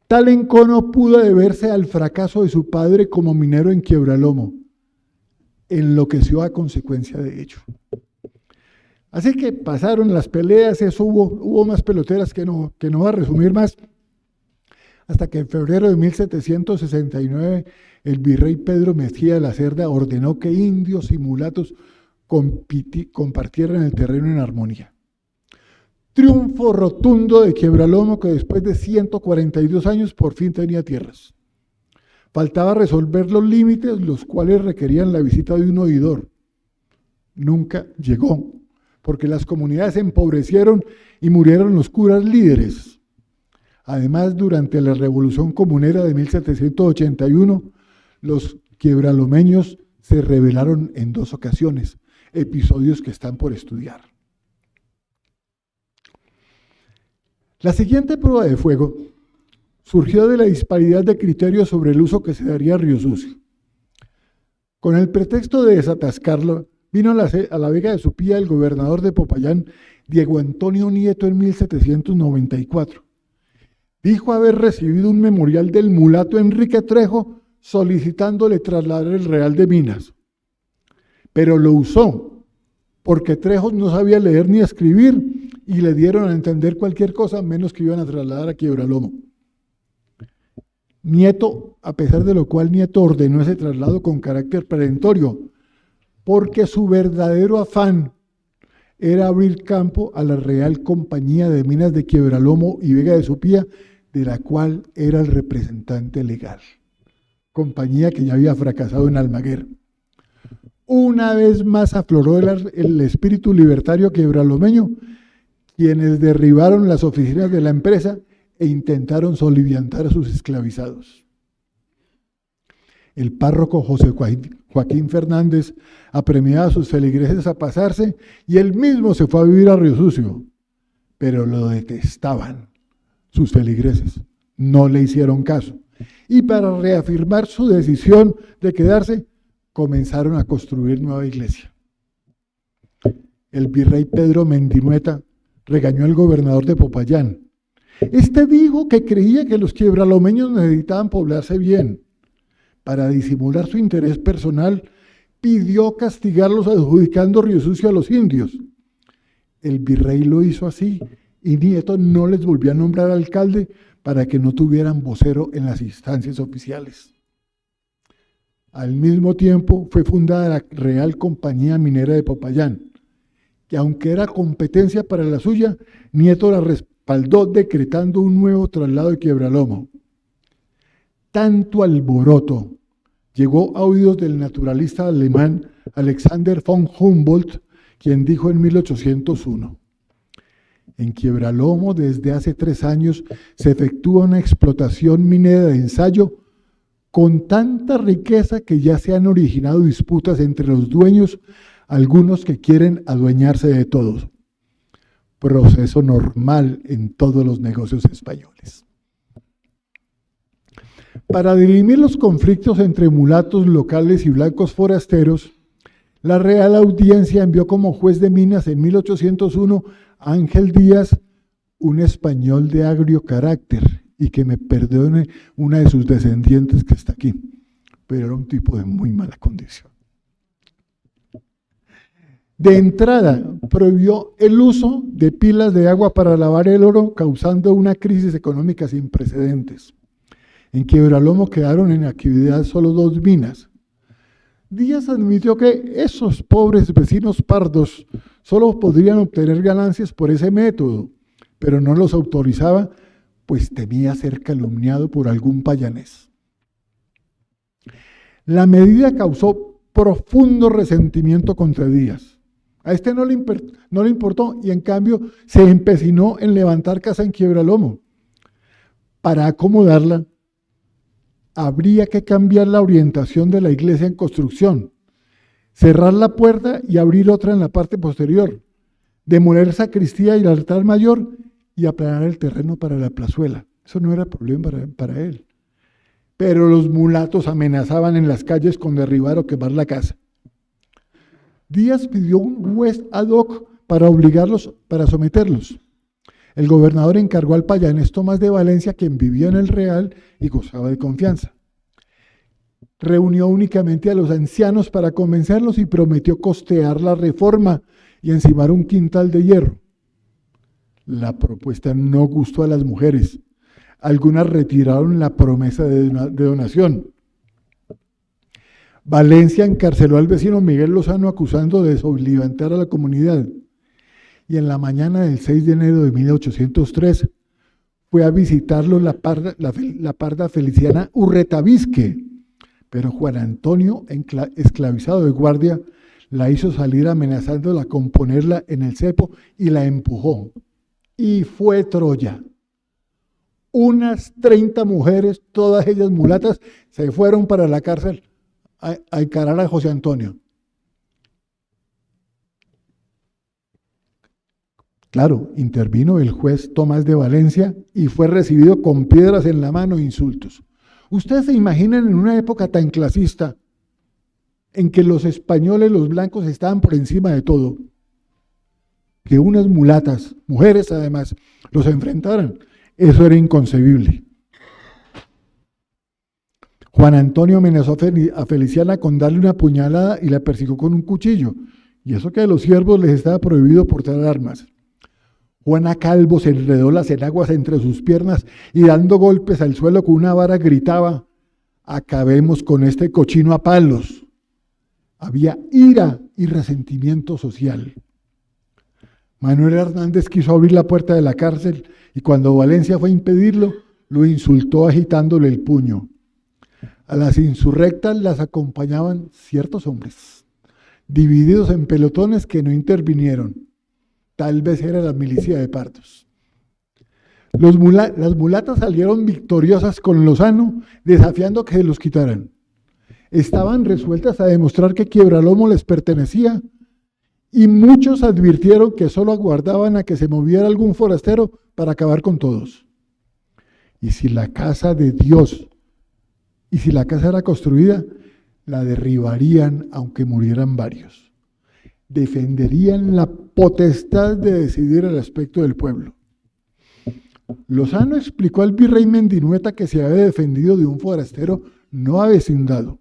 [SPEAKER 3] Tal encono pudo deberse al fracaso de su padre como minero en Quiebralomo. Enloqueció a consecuencia de ello. Así que pasaron las peleas, eso hubo más peloteras que no va a resumir más, hasta que en febrero de 1769 el virrey Pedro Mejía de la Cerda ordenó que indios y mulatos compartieran el terreno en armonía. Triunfo rotundo de Quiebralomo, que después de 142 años por fin tenía tierras. Faltaba resolver los límites, los cuales requerían la visita de un oidor. Nunca llegó, porque las comunidades se empobrecieron y murieron los curas líderes. Además, durante la Revolución Comunera de 1781, los quiebralomeños se rebelaron en 2 ocasiones, episodios que están por estudiar. La siguiente prueba de fuego surgió de la disparidad de criterios sobre el uso que se daría a Río Sucio. Con el pretexto de desatascarlo, vino a la Vega de Supía el gobernador de Popayán, Diego Antonio Nieto, en 1794. Dijo haber recibido un memorial del mulato Enrique Trejo solicitándole trasladar el Real de Minas. Pero lo usó porque Trejo no sabía leer ni escribir y le dieron a entender cualquier cosa menos que iban a trasladar a Quiebralomo. Nieto, a pesar de lo cual Nieto ordenó ese traslado con carácter perentorio, porque su verdadero afán era abrir campo a la Real Compañía de Minas de Quiebralomo y Vega de Supía, de la cual era el representante legal, compañía que ya había fracasado en Almaguer. Una vez más afloró el espíritu libertario quiebralomeño, quienes derribaron las oficinas de la empresa e intentaron soliviantar a sus esclavizados. El párroco José Joaquín Fernández apremiaba a sus feligreses a pasarse y él mismo se fue a vivir a Río Sucio, pero lo detestaban sus feligreses, no le hicieron caso. Y para reafirmar su decisión de quedarse, comenzaron a construir nueva iglesia. El virrey Pedro Mendinueta regañó al gobernador de Popayán. Este dijo que creía que los quiebralomeños necesitaban poblarse bien. Para disimular su interés personal, pidió castigarlos adjudicando Río Sucio a los indios. El virrey lo hizo así y Nieto no les volvió a nombrar alcalde para que no tuvieran vocero en las instancias oficiales. Al mismo tiempo fue fundada la Real Compañía Minera de Popayán, que aunque era competencia para la suya, Nieto la respaldó decretando un nuevo traslado de Quiebralomo. Tanto alboroto llegó a oídos del naturalista alemán Alexander von Humboldt, quien dijo en 1801: en Quiebralomo desde hace 3 años se efectúa una explotación minera de ensayo con tanta riqueza que ya se han originado disputas entre los dueños, algunos que quieren adueñarse de todos. Proceso normal en todos los negocios españoles. Para dirimir los conflictos entre mulatos locales y blancos forasteros, la Real Audiencia envió como juez de minas en 1801 a Ángel Díaz, un español de agrio carácter, y que me perdone una de sus descendientes que está aquí, pero era un tipo de muy mala condición. De entrada, prohibió el uso de pilas de agua para lavar el oro, causando una crisis económica sin precedentes. En Quiebralomo quedaron en actividad solo 2 minas. Díaz admitió que esos pobres vecinos pardos solo podrían obtener ganancias por ese método, pero no los autorizaba, pues temía ser calumniado por algún payanés. La medida causó profundo resentimiento contra Díaz. A este no le importó y en cambio se empecinó en levantar casa en Quiebralomo. Para acomodarla, habría que cambiar la orientación de la iglesia en construcción, cerrar la puerta y abrir otra en la parte posterior, demoler sacristía y el altar mayor y aplanar el terreno para la plazuela. Eso no era problema para él. Pero los mulatos amenazaban en las calles con derribar o quemar la casa. Díaz pidió un juez ad hoc para someterlos. El gobernador encargó al payanés Tomás de Valencia, quien vivía en el Real y gozaba de confianza. Reunió únicamente a los ancianos para convencerlos y prometió costear la reforma y encimar un quintal de hierro. La propuesta no gustó a las mujeres. Algunas retiraron la promesa de donación. Valencia encarceló al vecino Miguel Lozano acusando de soliviantar a la comunidad. Y en la mañana del 6 de enero de 1803 fue a visitarlo la parda Feliciana Urretavisque, pero Juan Antonio, esclavizado de guardia, la hizo salir amenazándola con ponerla en el cepo y la empujó. Y fue Troya. Unas 30 mujeres, todas ellas mulatas, se fueron para la cárcel a encarar a José Antonio. Claro, intervino el juez Tomás de Valencia y fue recibido con piedras en la mano e insultos. Ustedes se imaginan en una época tan clasista, en que los españoles, los blancos, estaban por encima de todo, que unas mulatas, mujeres además, los enfrentaran. Eso era inconcebible. Juan Antonio amenazó a Feliciana con darle una puñalada y la persiguió con un cuchillo. Y eso que a los siervos les estaba prohibido portar armas. Juana Calvo se enredó las enaguas entre sus piernas y dando golpes al suelo con una vara gritaba: acabemos con este cochino a palos. Había ira y resentimiento social. Manuel Hernández quiso abrir la puerta de la cárcel y cuando Valencia fue a impedirlo, lo insultó agitándole el puño. A las insurrectas las acompañaban ciertos hombres, divididos en pelotones que no intervinieron. Tal vez era la milicia de Pardos. Las mulatas salieron victoriosas con Lozano, desafiando que se los quitaran. Estaban resueltas a demostrar que Quiebralomo les pertenecía y muchos advirtieron que solo aguardaban a que se moviera algún forastero para acabar con todos. Y si la casa era construida, la derribarían aunque murieran varios. Defenderían la potestad de decidir el aspecto del pueblo. Lozano explicó al virrey Mendinueta que se había defendido de un forastero no avecindado.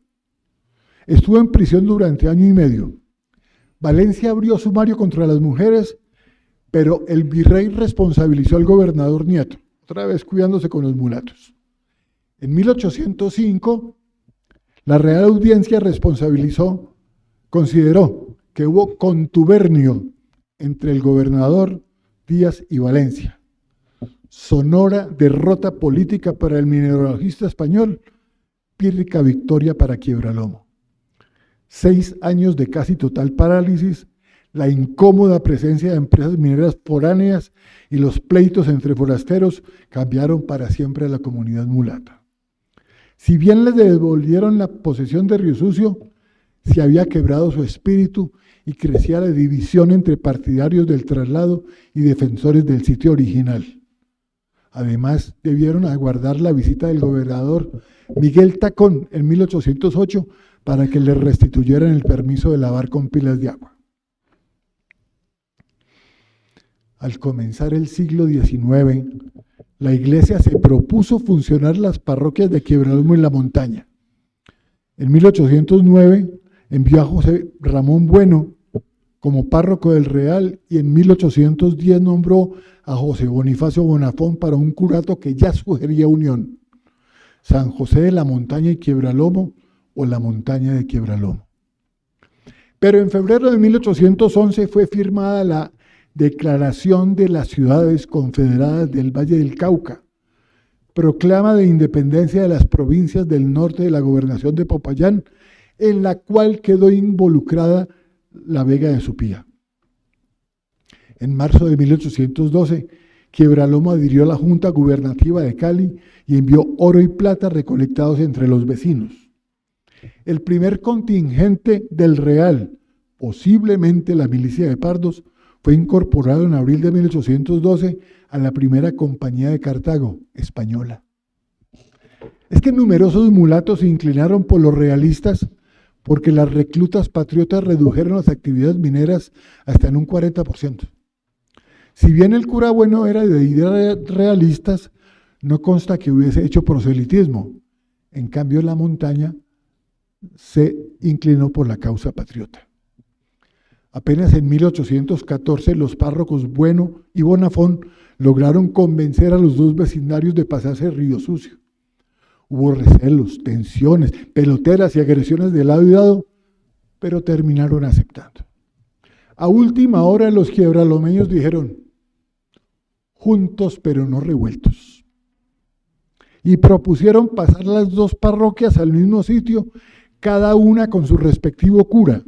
[SPEAKER 3] Estuvo en prisión durante año y medio. Valencia abrió sumario contra las mujeres, pero el virrey responsabilizó al gobernador Nieto, otra vez cuidándose con los mulatos. En 1805, la Real Audiencia consideró que hubo contubernio entre el gobernador Díaz y Valencia. Sonora derrota política para el mineralogista español, pírrica victoria para Quiebralomo. 6 años de casi total parálisis, la incómoda presencia de empresas mineras foráneas y los pleitos entre forasteros cambiaron para siempre a la comunidad mulata. Si bien les devolvieron la posesión de Río Sucio, se había quebrado su espíritu y crecía la división entre partidarios del traslado y defensores del sitio original. Además, debieron aguardar la visita del gobernador Miguel Tacón en 1808 para que le restituyeran el permiso de lavar con pilas de agua. Al comenzar el siglo XIX, la iglesia se propuso funcionar las parroquias de Quiebralomo y La Montaña. En 1809 envió a José Ramón Bueno como párroco del Real y en 1810 nombró a José Bonifacio Bonafón para un curato que ya sugería unión: San José de la Montaña y Quiebralomo o la Montaña de Quiebralomo. Pero en febrero de 1811 fue firmada la Declaración de las Ciudades Confederadas del Valle del Cauca, proclama de independencia de las provincias del norte de la gobernación de Popayán, en la cual quedó involucrada la Vega de Supía. En marzo de 1812, Quiebralomo adhirió a la Junta Gubernativa de Cali y envió oro y plata recolectados entre los vecinos. El primer contingente del Real, posiblemente la milicia de Pardos, fue incorporado en abril de 1812 a la primera compañía de Cartago, española. Es que numerosos mulatos se inclinaron por los realistas porque las reclutas patriotas redujeron las actividades mineras hasta en un 40%. Si bien el cura Bueno era de ideas realistas, no consta que hubiese hecho proselitismo. En cambio, la montaña se inclinó por la causa patriota. Apenas en 1814 los párrocos Bueno y Bonafón lograron convencer a los dos vecindarios de pasarse Río Sucio. Hubo recelos, tensiones, peloteras y agresiones de lado y lado, pero terminaron aceptando. A última hora los quiebralomeños dijeron, juntos pero no revueltos. Y propusieron pasar las dos parroquias al mismo sitio, cada una con su respectivo cura.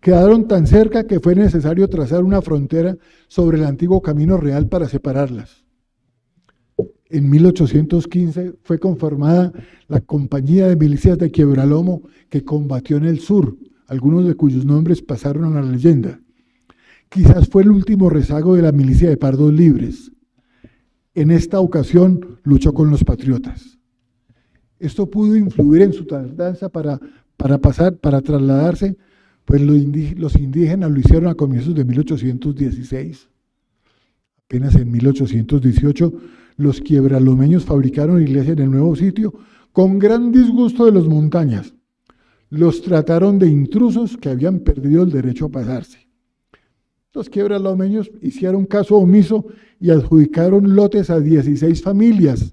[SPEAKER 3] Quedaron tan cerca que fue necesario trazar una frontera sobre el antiguo Camino Real para separarlas. En 1815 fue conformada la Compañía de Milicias de Quiebralomo que combatió en el sur, algunos de cuyos nombres pasaron a la leyenda. Quizás fue el último rezago de la milicia de Pardos Libres. En esta ocasión luchó con los patriotas. Esto pudo influir en su tardanza para trasladarse, pues los indígenas lo hicieron a comienzos de 1816. Apenas en 1818 los quiebralomeños fabricaron iglesia en el nuevo sitio con gran disgusto de los montañas. Los trataron de intrusos que habían perdido el derecho a pasarse. Los quiebralomeños hicieron caso omiso y adjudicaron lotes a 16 familias,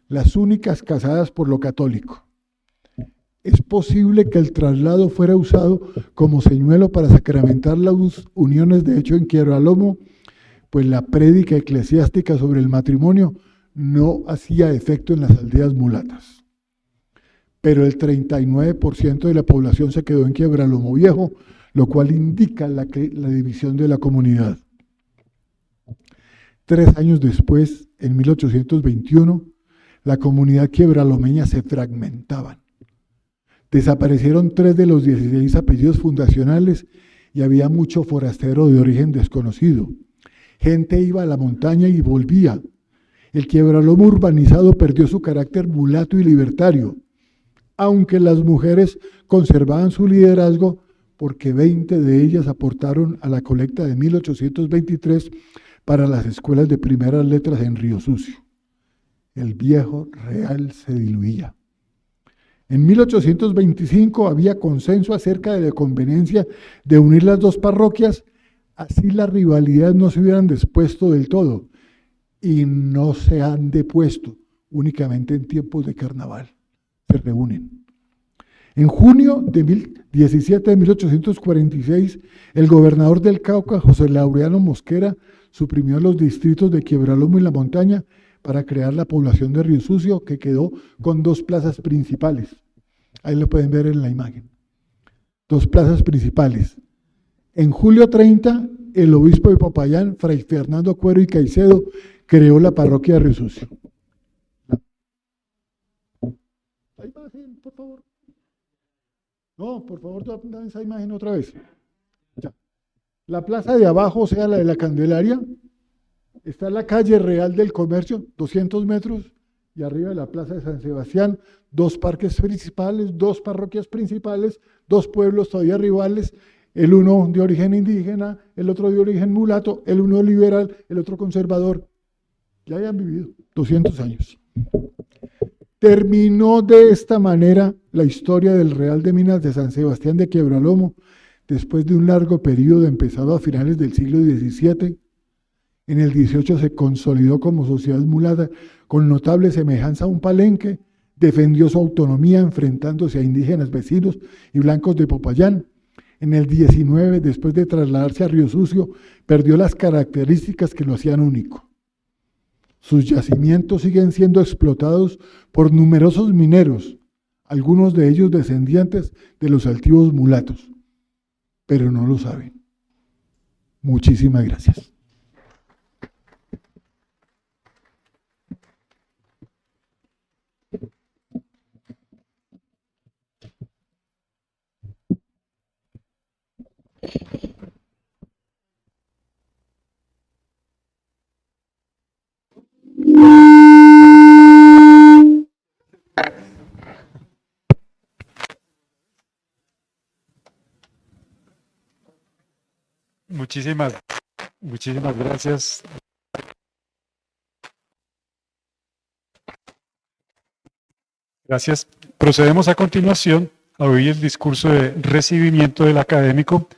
[SPEAKER 3] las únicas casadas por lo católico. Es posible que el traslado fuera usado como señuelo para sacramentar las uniones de hecho en Quiebralomo, pues la prédica eclesiástica sobre el matrimonio no hacía efecto en las aldeas mulatas. Pero el 39% de la población se quedó en Quiebralomo Viejo, lo cual indica la división de la comunidad. 3 años después, en 1821, la comunidad quiebralomeña se fragmentaba. Desaparecieron 3 de los 16 apellidos fundacionales y había mucho forastero de origen desconocido. Gente iba a la montaña y volvía. El Quiebralomo urbanizado perdió su carácter mulato y libertario, aunque las mujeres conservaban su liderazgo porque 20 de ellas aportaron a la colecta de 1823 para las escuelas de primeras letras en Río Sucio. El viejo real se diluía. En 1825 había consenso acerca de la conveniencia de unir las dos parroquias, así las rivalidades no se hubieran dispuesto del todo, y no se han depuesto únicamente en tiempos de carnaval, se reúnen. En junio de 17 de 1846, el gobernador del Cauca, José Laureano Mosquera, suprimió los distritos de Quiebralomo y La Montaña para crear la población de Río Sucio, que quedó con 2 plazas principales. Ahí lo pueden ver en la imagen. 2 plazas principales. En julio 30, el obispo de Popayán, Fray Fernando Cuero y Caicedo, creó la parroquia de Río Sucio. La imagen, por favor. No, por favor, dame esa imagen otra vez. Ya. La plaza de abajo, o sea, la de la Candelaria, está en la calle Real del Comercio, 200 metros, y arriba de la plaza de San Sebastián, 2 parques principales, 2 parroquias principales, 2 pueblos todavía rivales, el uno de origen indígena, el otro de origen mulato, el uno liberal, el otro conservador. Ya hayan vivido 200 años. Terminó de esta manera la historia del Real de Minas de San Sebastián de Quiebralomo, después de un largo periodo empezado a finales del siglo XVII. En el XVIII se consolidó como sociedad mulata con notable semejanza a un palenque, defendió su autonomía enfrentándose a indígenas vecinos y blancos de Popayán. En el XIX, después de trasladarse a Río Sucio, perdió las características que lo hacían único. Sus yacimientos siguen siendo explotados por numerosos mineros, algunos de ellos descendientes de los altivos mulatos, pero no lo saben. Muchísimas gracias.
[SPEAKER 1] muchísimas gracias. Gracias. Procedemos a continuación a oír el discurso de recibimiento del académico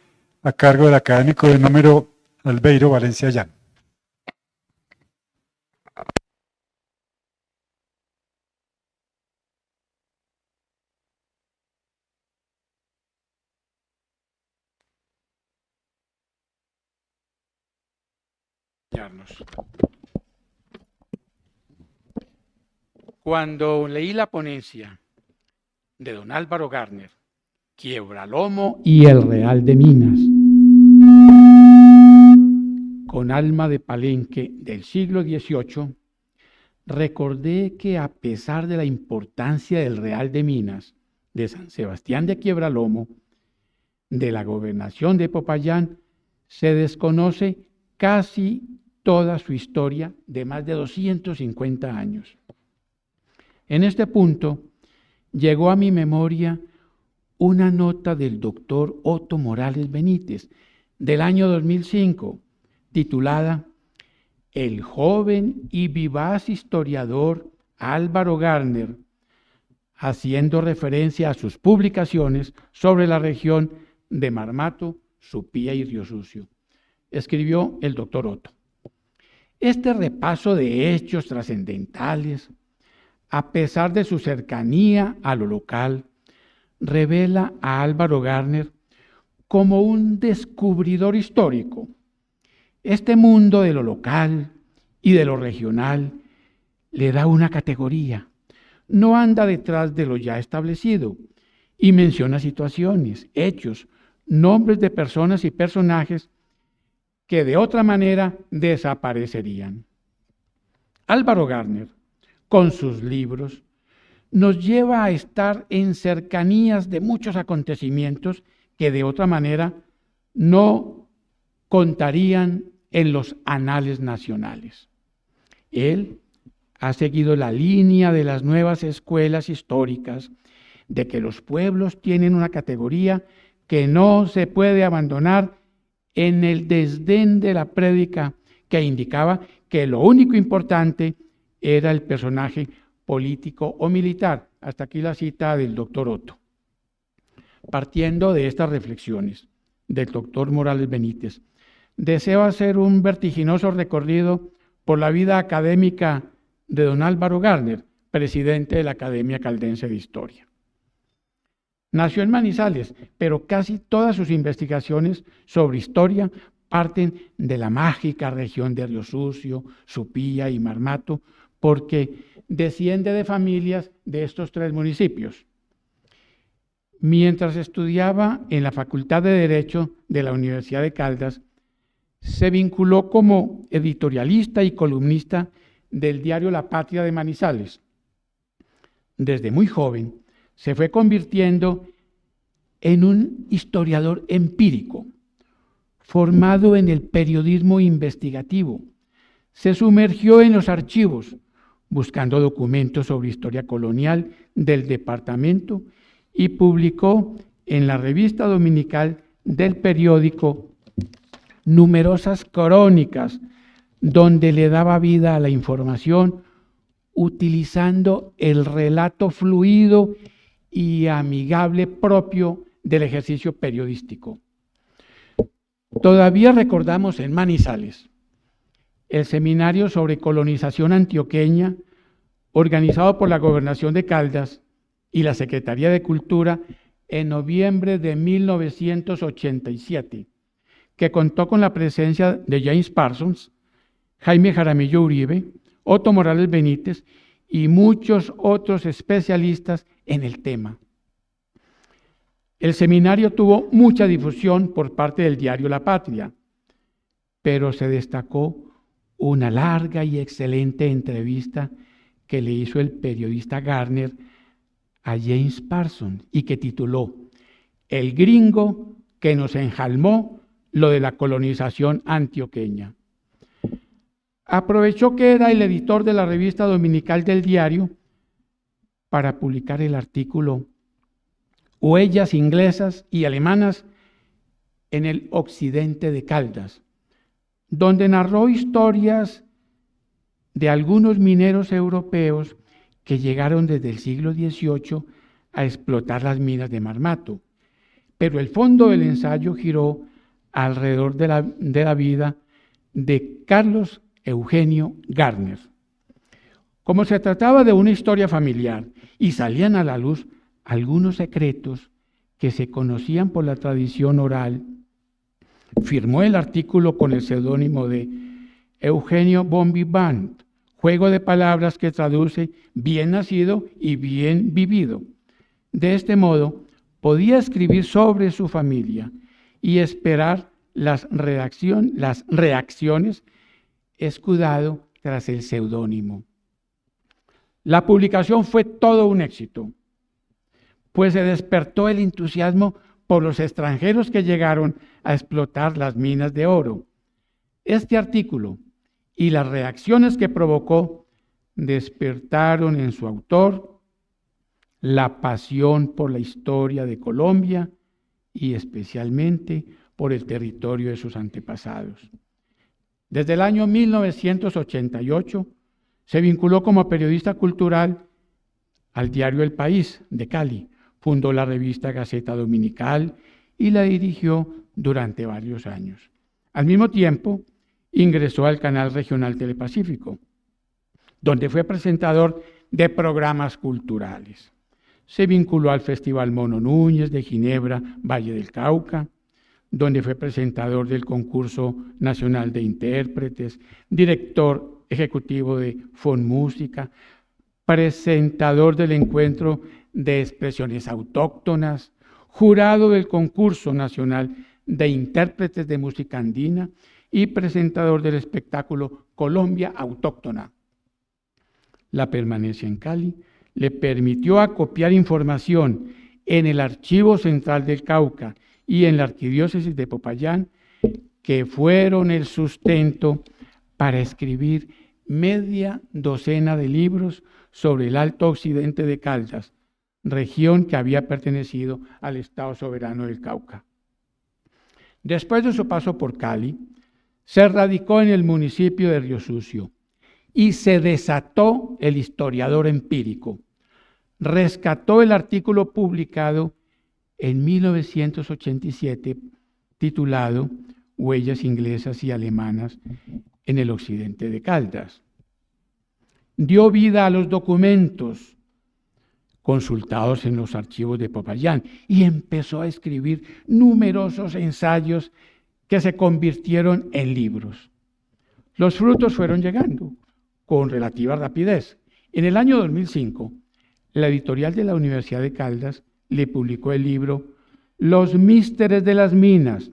[SPEAKER 1] a cargo del académico de número Albeiro Valencia Llano.
[SPEAKER 4] Cuando leí la ponencia de don Álvaro Gardner, Quiebralomo y el Real de Minas, con alma de palenque del siglo XVIII, recordé que a pesar de la importancia del Real de Minas, de San Sebastián de Quiebralomo, de la gobernación de Popayán, se desconoce casi toda su historia de más de 250 años. En este punto llegó a mi memoria una nota del doctor Otto Morales Benítez del año 2005, titulada El joven y vivaz historiador Álvaro Gardner, haciendo referencia a sus publicaciones sobre la región de Marmato, Supía y Río Sucio. Escribió el doctor Otto. Este repaso de hechos trascendentales, a pesar de su cercanía a lo local, revela a Álvaro Gardner como un descubridor histórico. Este mundo de lo local y de lo regional le da una categoría. No anda detrás de lo ya establecido y menciona situaciones, hechos, nombres de personas y personajes que de otra manera desaparecerían. Álvaro Gardner, con sus libros, nos lleva a estar en cercanías de muchos acontecimientos que de otra manera no contarían en los anales nacionales. Él ha seguido la línea de las nuevas escuelas históricas, de que los pueblos tienen una categoría que no se puede abandonar en el desdén de la prédica que indicaba que lo único importante era el personaje político o militar. Hasta aquí la cita del doctor Otto. Partiendo de estas reflexiones del doctor Morales Benítez, deseo hacer un vertiginoso recorrido por la vida académica de don Álvaro Gardner, presidente de la Academia Caldense de Historia. Nació en Manizales, pero casi todas sus investigaciones sobre historia parten de la mágica región de Río Sucio, Supía y Marmato, porque desciende de familias de estos tres municipios. Mientras estudiaba en la Facultad de Derecho de la Universidad de Caldas, se vinculó como editorialista y columnista del diario La Patria de Manizales. Desde muy joven se fue convirtiendo en un historiador empírico, formado en el periodismo investigativo. Se sumergió en los archivos, buscando documentos sobre historia colonial del departamento y publicó en la revista dominical del periódico numerosas crónicas donde le daba vida a la información utilizando el relato fluido y amigable propio del ejercicio periodístico. Todavía recordamos en Manizales el seminario sobre colonización antioqueña organizado por la Gobernación de Caldas y la Secretaría de Cultura en noviembre de 1987, que contó con la presencia de James Parsons, Jaime Jaramillo Uribe, Otto Morales Benítez y muchos otros especialistas en el tema. El seminario tuvo mucha difusión por parte del diario La Patria, pero se destacó una larga y excelente entrevista que le hizo el periodista Gardner a James Parsons y que tituló El gringo que nos enjalmó lo de la colonización antioqueña. Aprovechó que era el editor de la revista dominical del diario para publicar el artículo Huellas inglesas y alemanas en el occidente de Caldas, donde narró historias de algunos mineros europeos que llegaron desde el siglo XVIII a explotar las minas de Marmato. Pero el fondo del ensayo giró alrededor de la vida de Carlos Eugenio Gardner. Como se trataba de una historia familiar y salían a la luz algunos secretos que se conocían por la tradición oral, firmó el artículo con el seudónimo de Eugenio Bon Vivant, juego de palabras que traduce bien nacido y bien vivido. De este modo, podía escribir sobre su familia y esperar las reacciones escudado tras el seudónimo. La publicación fue todo un éxito, pues se despertó el entusiasmo por los extranjeros que llegaron a explotar las minas de oro. Este artículo y las reacciones que provocó despertaron en su autor la pasión por la historia de Colombia y especialmente por el territorio de sus antepasados. Desde el año 1988 se vinculó como periodista cultural al diario El País de Cali, fundó la revista Gaceta Dominical y la dirigió durante varios años. Al mismo tiempo, ingresó al canal regional Telepacífico, donde fue presentador de programas culturales. Se vinculó al Festival Mono Núñez de Ginebra, Valle del Cauca, donde fue presentador del concurso nacional de intérpretes, director ejecutivo de FONMúsica, presentador del encuentro de expresiones autóctonas, jurado del concurso nacional de intérpretes de música andina y presentador del espectáculo Colombia Autóctona. La permanencia en Cali le permitió acopiar información en el Archivo Central del Cauca y en la Arquidiócesis de Popayán, que fueron el sustento para escribir media docena de libros sobre el Alto Occidente de Caldas, región que había pertenecido al Estado Soberano del Cauca. Después de su paso por Cali, se radicó en el municipio de Río Sucio y se desató el historiador empírico. Rescató el artículo publicado en 1987 titulado Huellas inglesas y alemanas en el occidente de Caldas. Dio vida a los documentos consultados en los archivos de Popayán y empezó a escribir numerosos ensayos que se convirtieron en libros. Los frutos fueron llegando con relativa rapidez. En el año 2005, la editorial de la Universidad de Caldas le publicó el libro Los Místeres de las Minas.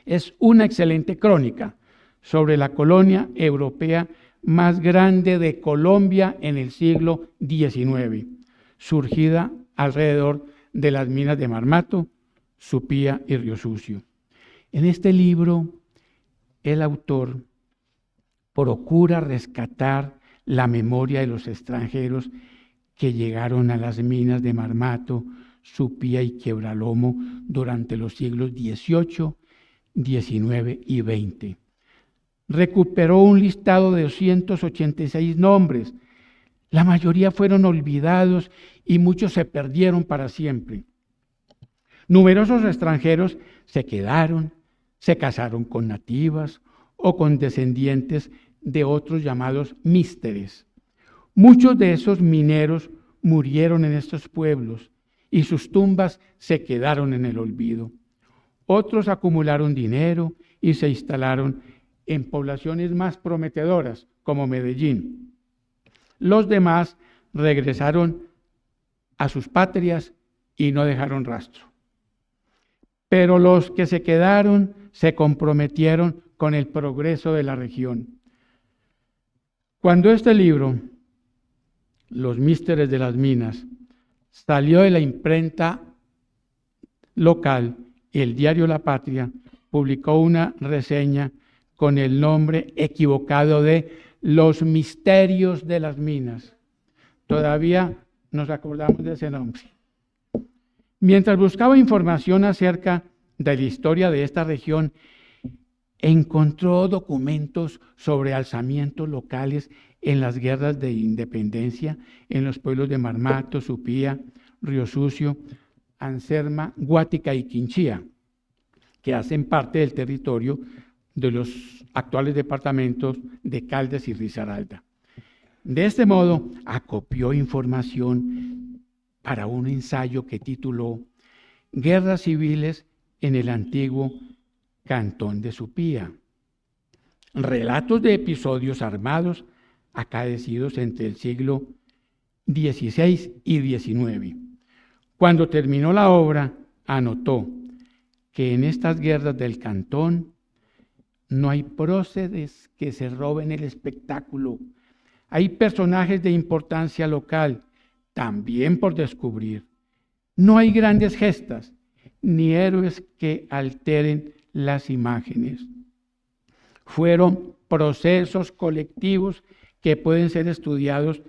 [SPEAKER 4] Es una excelente crónica sobre la colonia europea más grande de Colombia en el siglo XIX, surgida alrededor de las minas de Marmato, Supía y Río Sucio. En este libro, el autor procura rescatar la memoria de los extranjeros que llegaron a las minas de Marmato, Supía y Quiebralomo durante los siglos XVIII, XIX y XX. Recuperó un listado de 286 nombres. La mayoría fueron olvidados y muchos se perdieron para siempre. Numerosos extranjeros se quedaron, se casaron con nativas o con descendientes de otros llamados místeres. Muchos de esos mineros murieron en estos pueblos y sus tumbas se quedaron en el olvido. Otros acumularon dinero y se instalaron en poblaciones más prometedoras, como Medellín. Los demás regresaron a sus patrias y no dejaron rastro. Pero los que se quedaron se comprometieron con el progreso de la región. Cuando este libro, Los Místeres de las Minas, salió de la imprenta local, el diario La Patria publicó una reseña con el nombre equivocado de Los Misterios de las Minas. Todavía nos acordamos de ese nombre. Mientras buscaba información acerca de la historia de esta región, encontró documentos sobre alzamientos locales en las guerras de independencia en los pueblos de Marmato, Supía, Río Sucio, Anserma, Guática y Quinchía, que hacen parte del territorio de los actuales departamentos de Caldas y Risaralda. De este modo, acopió información para un ensayo que tituló Guerras civiles en el antiguo Cantón de Supía. Relatos de episodios armados acaecidos entre el siglo XVI y XIX. Cuando terminó la obra, anotó que en estas guerras del Cantón no hay próceres que se roben el espectáculo. Hay personajes de importancia local, también por descubrir. No hay grandes gestas, ni héroes que alteren las imágenes. Fueron procesos colectivos que pueden ser estudiados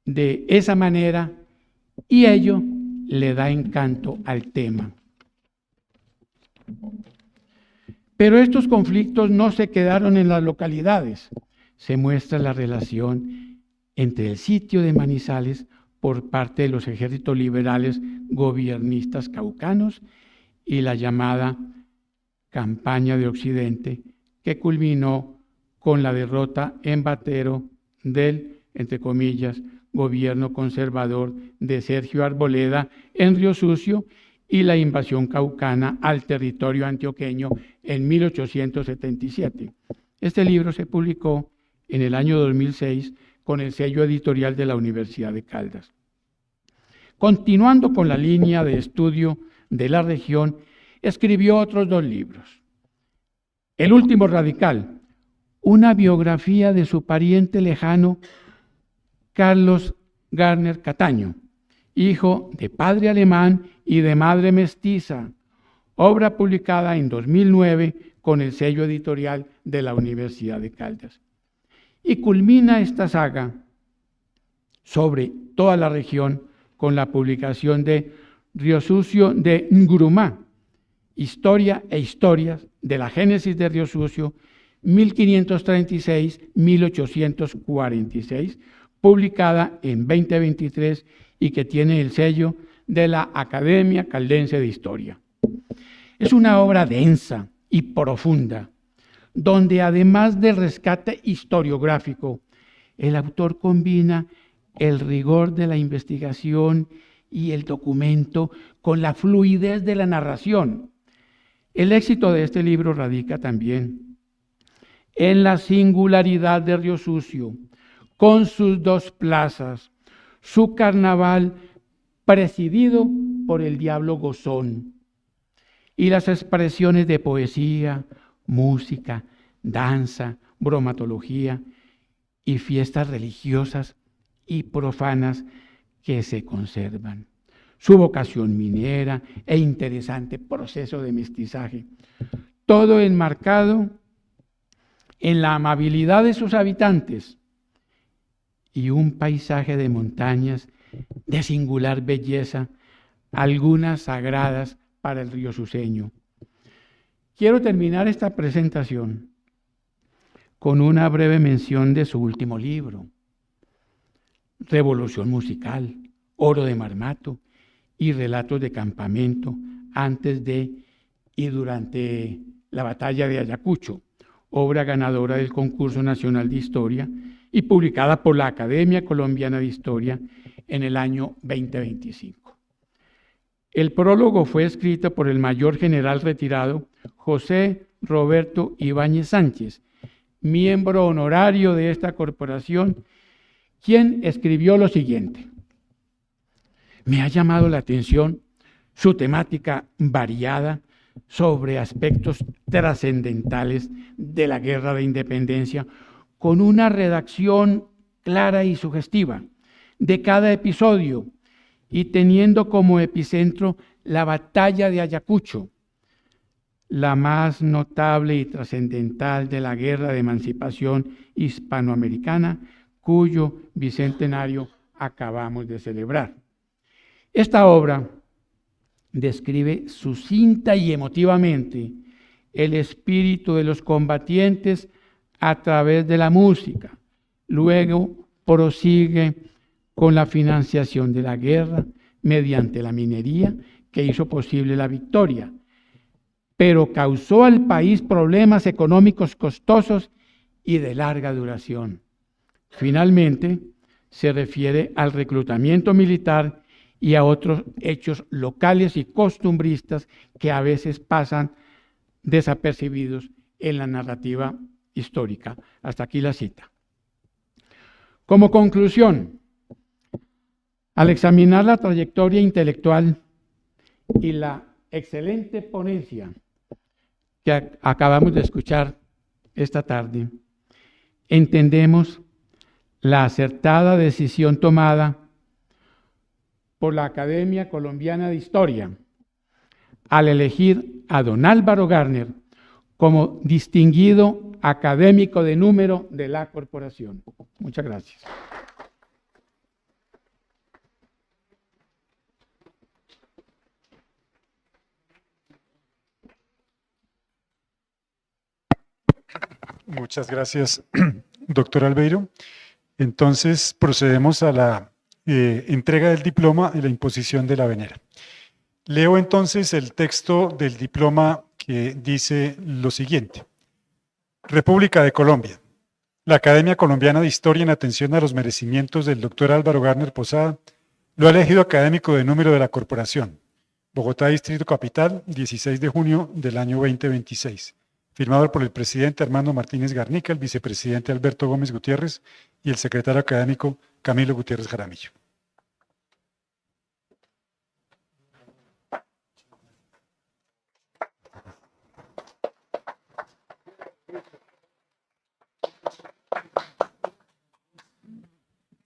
[SPEAKER 4] de esa manera y ello le da encanto al tema. Pero estos conflictos no se quedaron en las localidades. Se muestra la relación entre el sitio de Manizales por parte de los ejércitos liberales gobiernistas caucanos y la llamada campaña de Occidente, que culminó con la derrota en Batero del, entre comillas, gobierno conservador de Sergio Arboleda en Río Sucio y la invasión caucana al territorio antioqueño en 1877. Este libro se publicó en el año 2006 con el sello editorial de la Universidad de Caldas. Continuando con la línea de estudio de la región, escribió otros 2 libros. El último radical, una biografía de su pariente lejano, Carlos Garner Cataño, hijo de padre alemán y de madre mestiza, obra publicada en 2009 con el sello editorial de la Universidad de Caldas. Y culmina esta saga sobre toda la región con la publicación de Río Sucio de Ngurumá, Historia e Historias de la Génesis de Río Sucio, 1536-1846, publicada en 2023 y que tiene el sello de la Academia Caldense de Historia. Es una obra densa y profunda, donde además del rescate historiográfico, el autor combina el rigor de la investigación y el documento con la fluidez de la narración. El éxito de este libro radica también en la singularidad de Río Sucio, con sus 2 plazas, su carnaval presidido por el Diablo Gozón y las expresiones de poesía, música, danza, bromatología y fiestas religiosas y profanas que se conservan. Su vocación minera e interesante proceso de mestizaje, todo enmarcado en la amabilidad de sus habitantes y un paisaje de montañas de singular belleza, algunas sagradas para el riosuceño. Quiero terminar esta presentación con una breve mención de su último libro, Revolución Musical, Oro de Marmato y Relatos de Campamento antes de y durante la Batalla de Ayacucho, obra ganadora del Concurso Nacional de Historia y publicada por la Academia Colombiana de Historia en el año 2025. El prólogo fue escrito por el mayor general retirado José Roberto Ibáñez Sánchez, miembro honorario de esta corporación, quien escribió lo siguiente: me ha llamado la atención su temática variada sobre aspectos trascendentales de la Guerra de Independencia, con una redacción clara y sugestiva de cada episodio y teniendo como epicentro la Batalla de Ayacucho, la más notable y trascendental de la Guerra de Emancipación Hispanoamericana, cuyo bicentenario acabamos de celebrar. Esta obra describe sucinta y emotivamente el espíritu de los combatientes a través de la música. Luego prosigue con la financiación de la guerra mediante la minería que hizo posible la victoria, pero causó al país problemas económicos costosos y de larga duración. Finalmente, se refiere al reclutamiento militar y a otros hechos locales y costumbristas que a veces pasan desapercibidos en la narrativa histórica. Hasta aquí la cita. Como conclusión, al examinar la trayectoria intelectual y la excelente ponencia que acabamos de escuchar esta tarde, entendemos la acertada decisión tomada por la Academia Colombiana de Historia al elegir a don Álvaro Gárner como distinguido académico de número de la corporación. Muchas gracias.
[SPEAKER 1] Muchas gracias, doctor Albeiro. Entonces procedemos a la entrega del diploma y la imposición de la venera. Leo entonces el texto del diploma que dice lo siguiente. República de Colombia. La Academia Colombiana de Historia, en atención a los merecimientos del doctor Álvaro Gárner Posada, lo ha elegido académico de número de la corporación. Bogotá, Distrito Capital, 16 de junio del año 2026. Firmado por el presidente Armando Martínez Garnica, el vicepresidente Alberto Gómez Gutiérrez y el secretario académico Camilo Gutiérrez Jaramillo.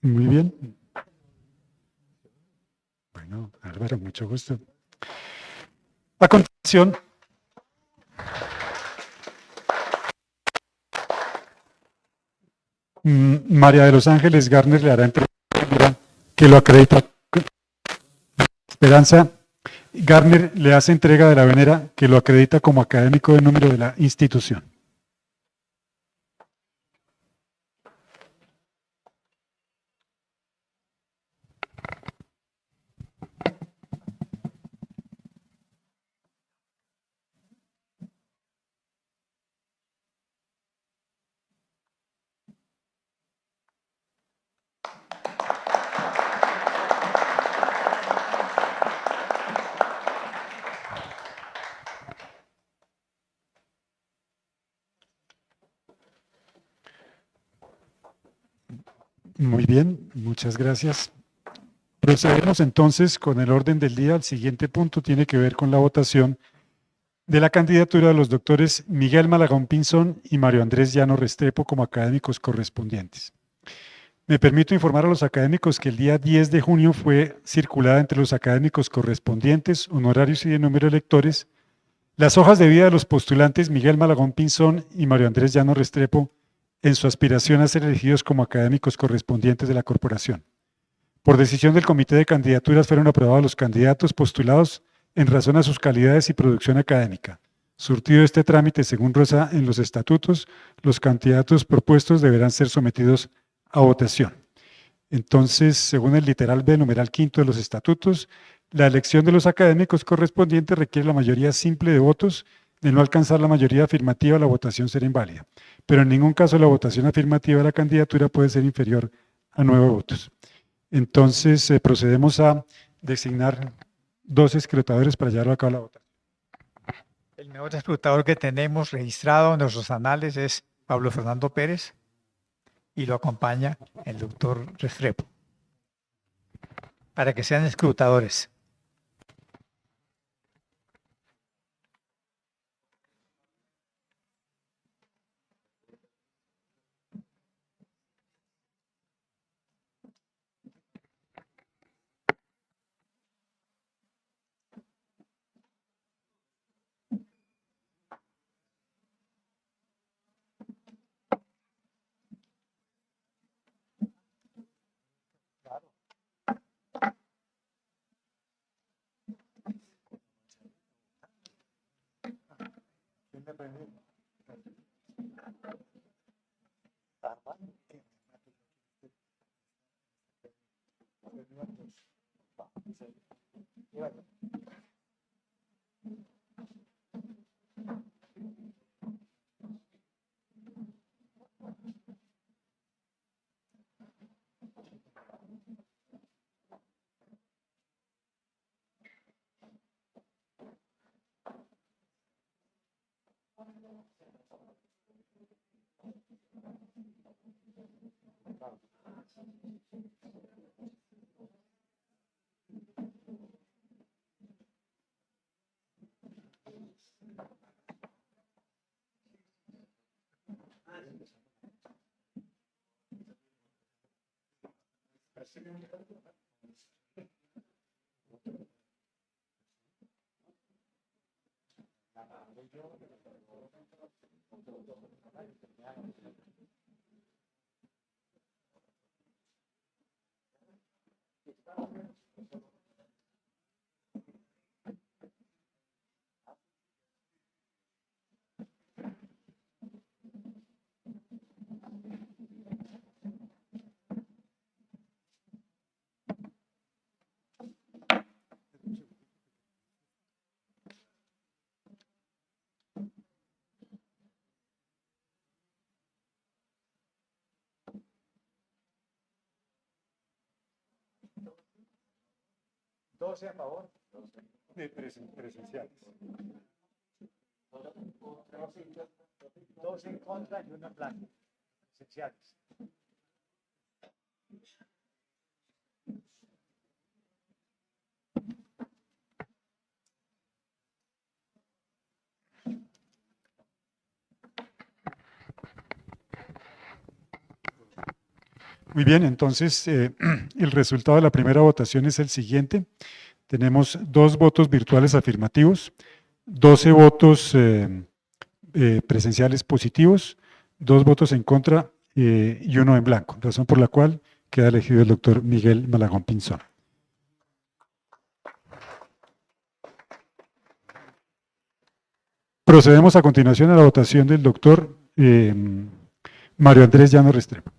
[SPEAKER 1] Muy bien. Bueno, Álvaro, mucho gusto. A continuación, María de los Ángeles Gárner le hará entrega que lo acredita. Esperanza Gárner le hace entrega de la venera que lo acredita como académico de número de la institución. Muy bien, muchas gracias. Procedemos entonces con el orden del día. El siguiente punto tiene que ver con la votación de la candidatura de los doctores Miguel Malagón Pinzón y Mario Andrés Llano Restrepo como académicos correspondientes. Me permito informar a los académicos que el día 10 de junio fue circulada entre los académicos correspondientes, honorarios y de número de electores las hojas de vida de los postulantes Miguel Malagón Pinzón y Mario Andrés Llano Restrepo en su aspiración a ser elegidos como académicos correspondientes de la corporación. Por decisión del Comité de Candidaturas fueron aprobados los candidatos postulados en razón a sus calidades y producción académica. Surtido este trámite según reza en los estatutos, los candidatos propuestos deberán ser sometidos a votación. Entonces, según el literal B, numeral quinto de los estatutos, la elección de los académicos correspondientes requiere la mayoría simple de votos. De no alcanzar la mayoría afirmativa, la votación será inválida. Pero en ningún caso la votación afirmativa de la candidatura puede ser inferior a 9 votos. Entonces, procedemos a designar 2 escrutadores para llevar a cabo la votación.
[SPEAKER 2] El mejor escrutador que tenemos registrado en nuestros anales es Pablo Fernando Pérez y lo acompaña el doctor Restrepo, para que sean escrutadores. 12 a favor.
[SPEAKER 1] Presenciales.
[SPEAKER 2] 12 en contra y una blanca. Esenciales.
[SPEAKER 1] Muy bien, entonces el resultado de la primera votación es el siguiente. Tenemos 2 votos virtuales afirmativos, 12 votos presenciales positivos, 2 votos en contra y 1 en blanco, razón por la cual queda elegido el doctor Miguel Malagón Pinzón. Procedemos a continuación a la votación del doctor Mario Andrés Llano Restrepo.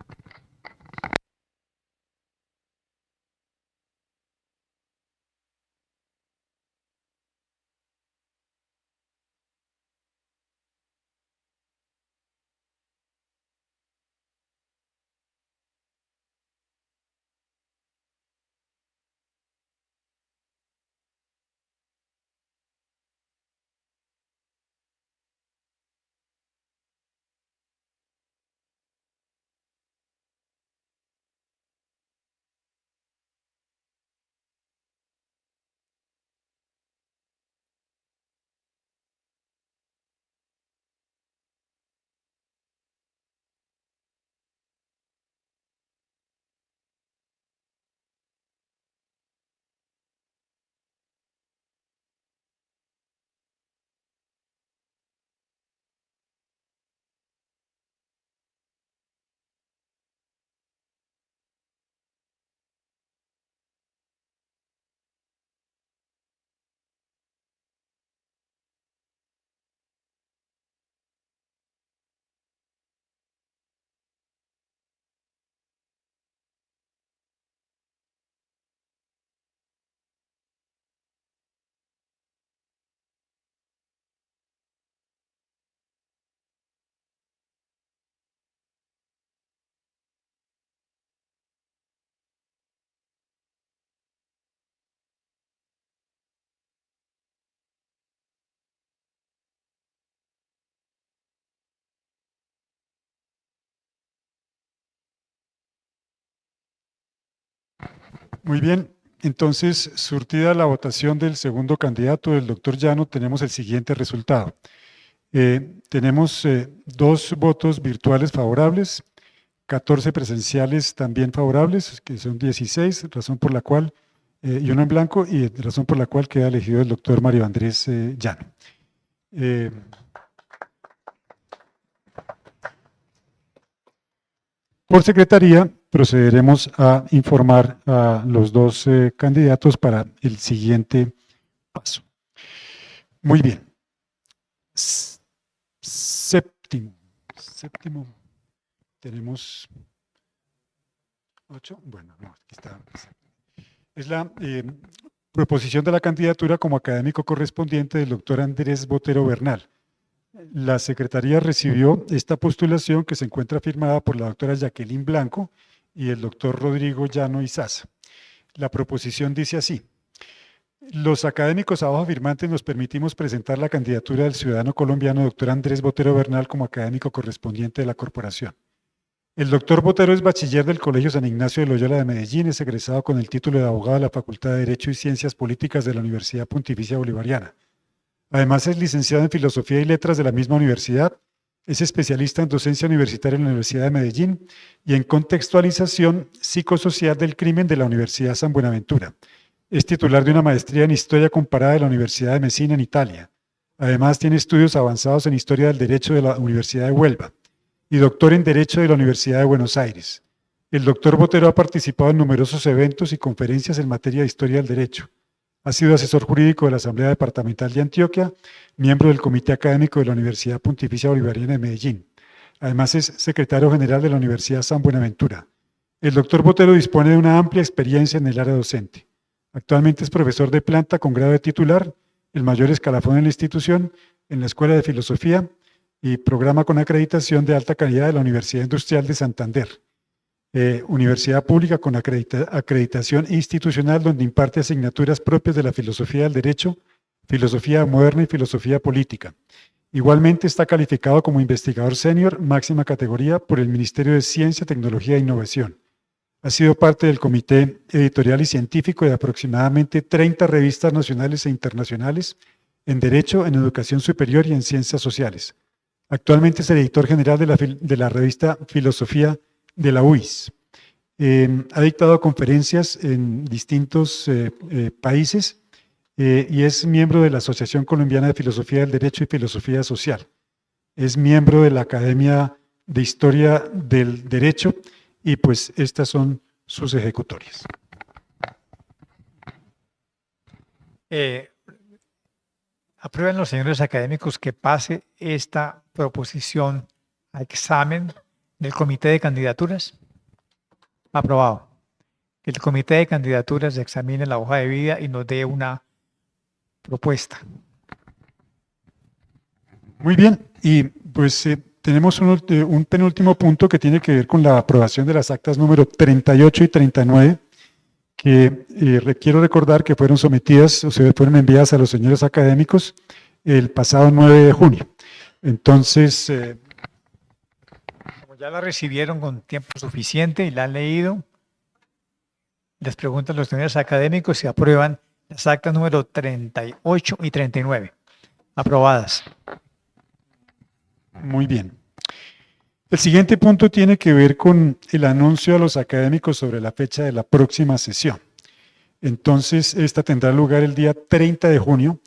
[SPEAKER 1] Muy bien, entonces, surtida la votación del segundo candidato, el doctor Llano, tenemos el siguiente resultado. Tenemos 2 votos virtuales favorables, 14 presenciales también favorables, que son 16, razón por la cual, y 1 en blanco, y razón por la cual queda elegido el doctor Mario Andrés Llano. Por secretaría, procederemos a informar a los 2 candidatos para el siguiente paso. Muy bien. Séptimo. Tenemos 8. Bueno, no, aquí está. Es la proposición de la candidatura como académico correspondiente del doctor Andrés Botero Bernal. La Secretaría recibió esta postulación que se encuentra firmada por la doctora Jacqueline Blanco y el doctor Rodrigo Llano Izaza. La proposición dice así: los académicos abajo firmantes nos permitimos presentar la candidatura del ciudadano colombiano doctor Andrés Botero Bernal como académico correspondiente de la corporación. El doctor Botero es bachiller del Colegio San Ignacio de Loyola de Medellín, es egresado con el título de abogado de la Facultad de Derecho y Ciencias Políticas de la Universidad Pontificia Bolivariana. Además es licenciado en Filosofía y Letras de la misma universidad, es especialista en docencia universitaria en la Universidad de Medellín y en contextualización psicosocial del crimen de la Universidad San Buenaventura. Es titular de una maestría en Historia Comparada de la Universidad de Messina en Italia. Además tiene estudios avanzados en Historia del Derecho de la Universidad de Huelva y doctor en Derecho de la Universidad de Buenos Aires. El doctor Botero ha participado en numerosos eventos y conferencias en materia de Historia del Derecho. Ha sido asesor jurídico de la Asamblea Departamental de Antioquia, miembro del Comité Académico de la Universidad Pontificia Bolivariana de Medellín. Además es secretario general de la Universidad San Buenaventura. El doctor Botero dispone de una amplia experiencia en el área docente. Actualmente es profesor de planta con grado de titular, el mayor escalafón en la institución, en la Escuela de Filosofía y programa con acreditación de alta calidad de la Universidad Industrial de Santander. Universidad pública con acreditación institucional donde imparte asignaturas propias de la filosofía del derecho, filosofía moderna y filosofía política. Igualmente está calificado como investigador senior máxima categoría por el Ministerio de Ciencia, Tecnología e Innovación. Ha sido parte del comité editorial y científico de aproximadamente 30 revistas nacionales e internacionales en Derecho, en Educación Superior y en Ciencias Sociales. Actualmente es el editor general de la revista Filosofía de la UIS. Ha dictado conferencias en distintos países y es miembro de la Asociación Colombiana de Filosofía del Derecho y Filosofía Social. Es miembro de la Academia de Historia del Derecho y pues estas son sus ejecutorias.
[SPEAKER 2] ¿Aprueban los señores académicos que pase esta proposición a examen del comité de candidaturas? Aprobado. Que el comité de candidaturas examine la hoja de vida y nos dé una propuesta.
[SPEAKER 1] Muy bien, y pues tenemos un penúltimo punto que tiene que ver con la aprobación de las actas número 38 y 39, que quiero recordar que fueron sometidas, o sea, fueron enviadas a los señores académicos el pasado 9 de junio. Entonces,
[SPEAKER 2] Como ya la recibieron con tiempo suficiente y la han leído, les pregunto a los señores académicos si aprueban las actas número 38 y 39. Aprobadas.
[SPEAKER 1] muy bien. El siguiente punto tiene que ver con el anuncio a los académicos sobre la fecha de la próxima sesión. Entonces, esta tendrá lugar el día 30 de junio,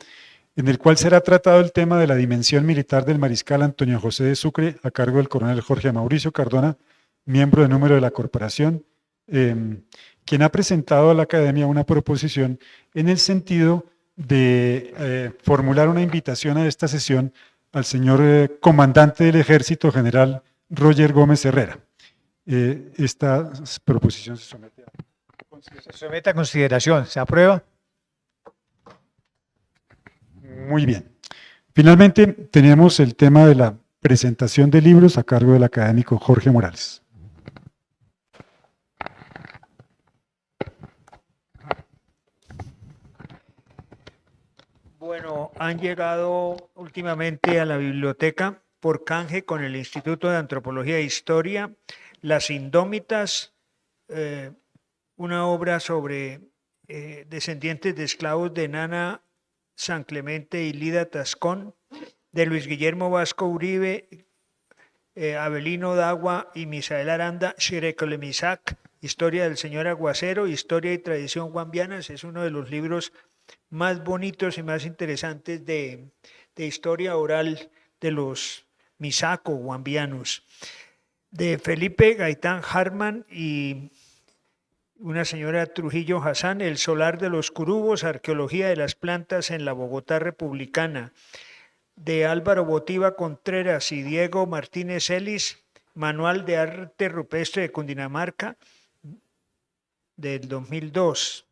[SPEAKER 1] en el cual será tratado el tema de la dimensión militar del mariscal Antonio José de Sucre, a cargo del coronel Jorge Mauricio Cardona, miembro de número de la corporación, quien ha presentado a la academia una proposición en el sentido de formular una invitación a esta sesión al señor comandante del Ejército, general Roger Gómez Herrera. Esta proposición se somete
[SPEAKER 2] a consideración. ¿Se aprueba?
[SPEAKER 1] Muy bien. Finalmente, tenemos el tema de la presentación de libros a cargo del académico Jorge Morales.
[SPEAKER 5] Bueno, han llegado últimamente a la biblioteca por canje con el Instituto de Antropología e Historia, Las Indómitas, una obra sobre descendientes de esclavos de Nana San Clemente y Lida Tascón, de Luis Guillermo Vasco Uribe, Abelino Dagua y Misael Aranda, Xirecolemisac, Historia del Señor Aguacero, Historia y Tradición Guambianas. Es uno de los libros más bonitos y más interesantes de historia oral de los misaco guambianos. De Felipe Gaitán Harman y una señora Trujillo Hassan, El solar de los curubos, Arqueología de las plantas en la Bogotá republicana. De Álvaro Botiva Contreras y Diego Martínez Ellis, Manual de Arte Rupestre de Cundinamarca, del 2002.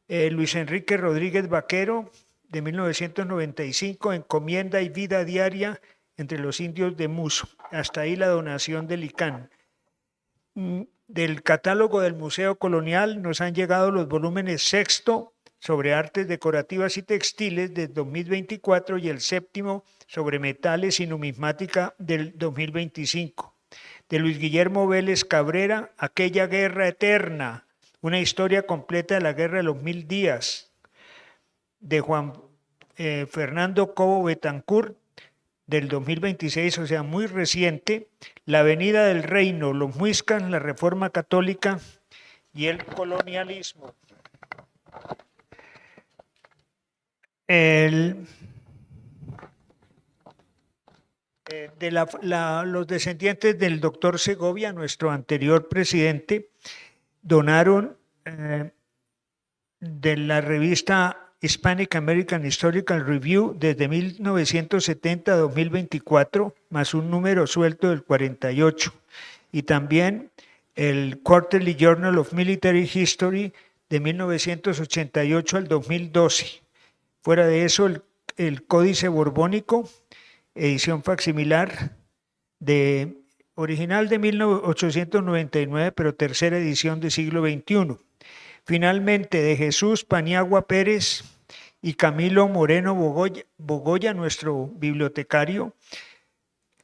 [SPEAKER 5] Luis Enrique Rodríguez Vaquero, de 1995, Encomienda y vida diaria entre los indios de Muso. Hasta ahí la donación del ICANN. Del catálogo del Museo Colonial nos han llegado los volúmenes sexto sobre artes decorativas y textiles del 2024 y el séptimo sobre metales y numismática del 2025. De Luis Guillermo Vélez Cabrera, Aquella guerra eterna, una historia completa de la guerra de los 1000 días. De Juan Fernando Cobo Betancourt, del 2026, o sea, muy reciente, La venida del reino, los muiscas, la reforma católica y el colonialismo. Los descendientes del doctor Segovia, nuestro anterior presidente, donaron de la revista Hispanic American Historical Review desde 1970 a 2024, más un número suelto del 48, y también el Quarterly Journal of Military History de 1988 al 2012. Fuera de eso, el Códice Borbónico, edición facsimilar, original de 1899, pero tercera edición del siglo XXI. Finalmente, de Jesús Paniagua Pérez y Camilo Moreno Bogoya, nuestro bibliotecario,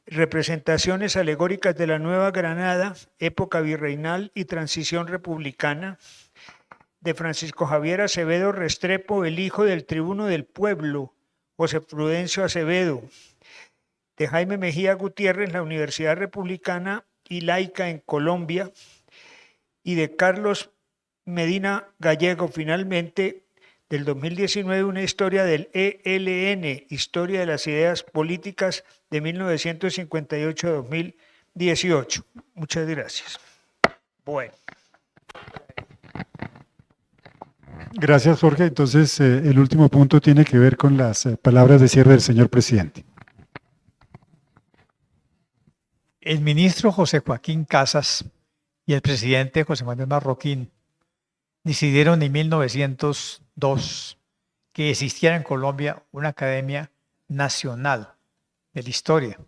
[SPEAKER 5] representaciones alegóricas de la Nueva Granada, época virreinal y transición republicana. De Francisco Javier Acevedo Restrepo, el hijo del tribuno del pueblo, José Prudencio Acevedo. De Jaime Mejía Gutiérrez, la Universidad Republicana y Laica en Colombia. Y de Carlos Medina Gallego, finalmente, del 2019, una historia del ELN, Historia de las Ideas Políticas de 1958 a 2018. Muchas gracias. Bueno.
[SPEAKER 1] Gracias, Jorge. Entonces, el último punto tiene que ver con las palabras de cierre del señor presidente.
[SPEAKER 2] El ministro José Joaquín Casas y el presidente José Manuel Marroquín decidieron en 1902 que existiera en Colombia una Academia Nacional de la Historia.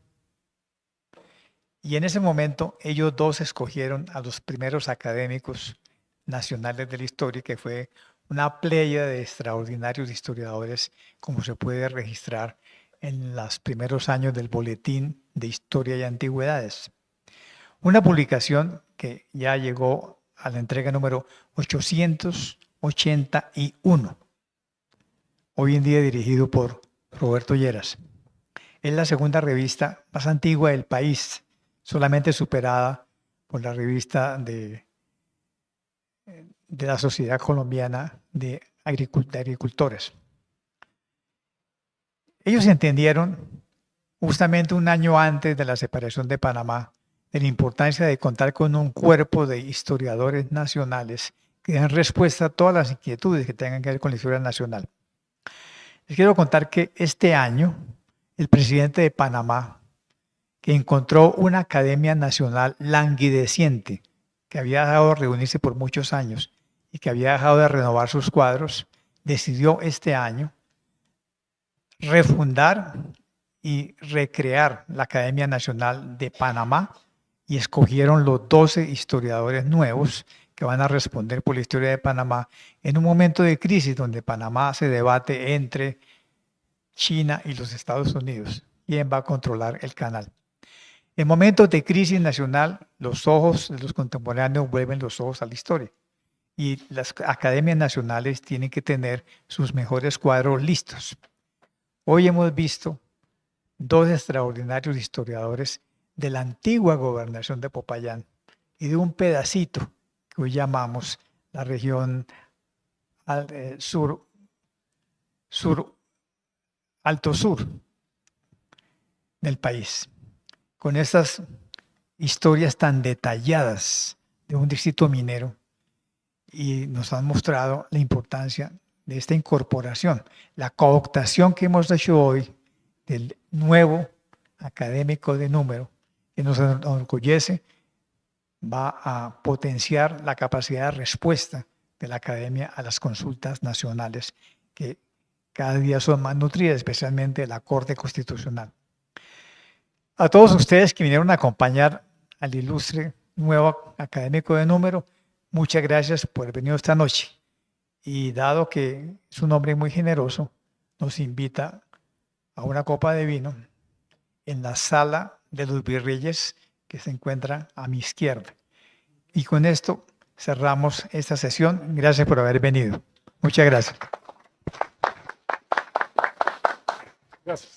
[SPEAKER 2] Y en ese momento ellos dos escogieron a los primeros académicos nacionales de la historia, que fue una playa de extraordinarios historiadores, como se puede registrar en los primeros años del Boletín de Historia y Antigüedades. Una publicación que ya llegó a la entrega número 881, hoy en día dirigido por Roberto Lleras. Es la segunda revista más antigua del país, solamente superada por la revista de la Sociedad Colombiana de Agricultores. Ellos entendieron, justamente un año antes de la separación de Panamá, de la importancia de contar con un cuerpo de historiadores nacionales que den respuesta a todas las inquietudes que tengan que ver con la historia nacional. Les quiero contar que este año el presidente de Panamá, que encontró una academia nacional languideciente, que había dejado de reunirse por muchos años y que había dejado de renovar sus cuadros, decidió este año refundar y recrear la Academia Nacional de Panamá, y escogieron los 12 historiadores nuevos que van a responder por la historia de Panamá en un momento de crisis donde Panamá se debate entre China y los Estados Unidos. ¿Quién va a controlar el canal? En momentos de crisis nacional, los ojos de los contemporáneos vuelven los ojos a la historia. Y las academias nacionales tienen que tener sus mejores cuadros listos. Hoy hemos visto dos extraordinarios historiadores de la antigua gobernación de Popayán y de un pedacito que hoy llamamos la región alto sur del país, con estas historias tan detalladas de un distrito minero, y nos han mostrado la importancia de esta incorporación, la cooptación que hemos hecho hoy del nuevo académico de número, que nos enorgullece, va a potenciar la capacidad de respuesta de la academia a las consultas nacionales que cada día son más nutridas, especialmente la Corte Constitucional. A todos ustedes que vinieron a acompañar al ilustre nuevo académico de número, muchas gracias por haber venido esta noche. Y dado que es un hombre muy generoso, nos invita a una copa de vino en la sala de los Virreyes que se encuentra a mi izquierda. Y con esto cerramos esta sesión. Gracias por haber venido. Muchas gracias.
[SPEAKER 1] Gracias.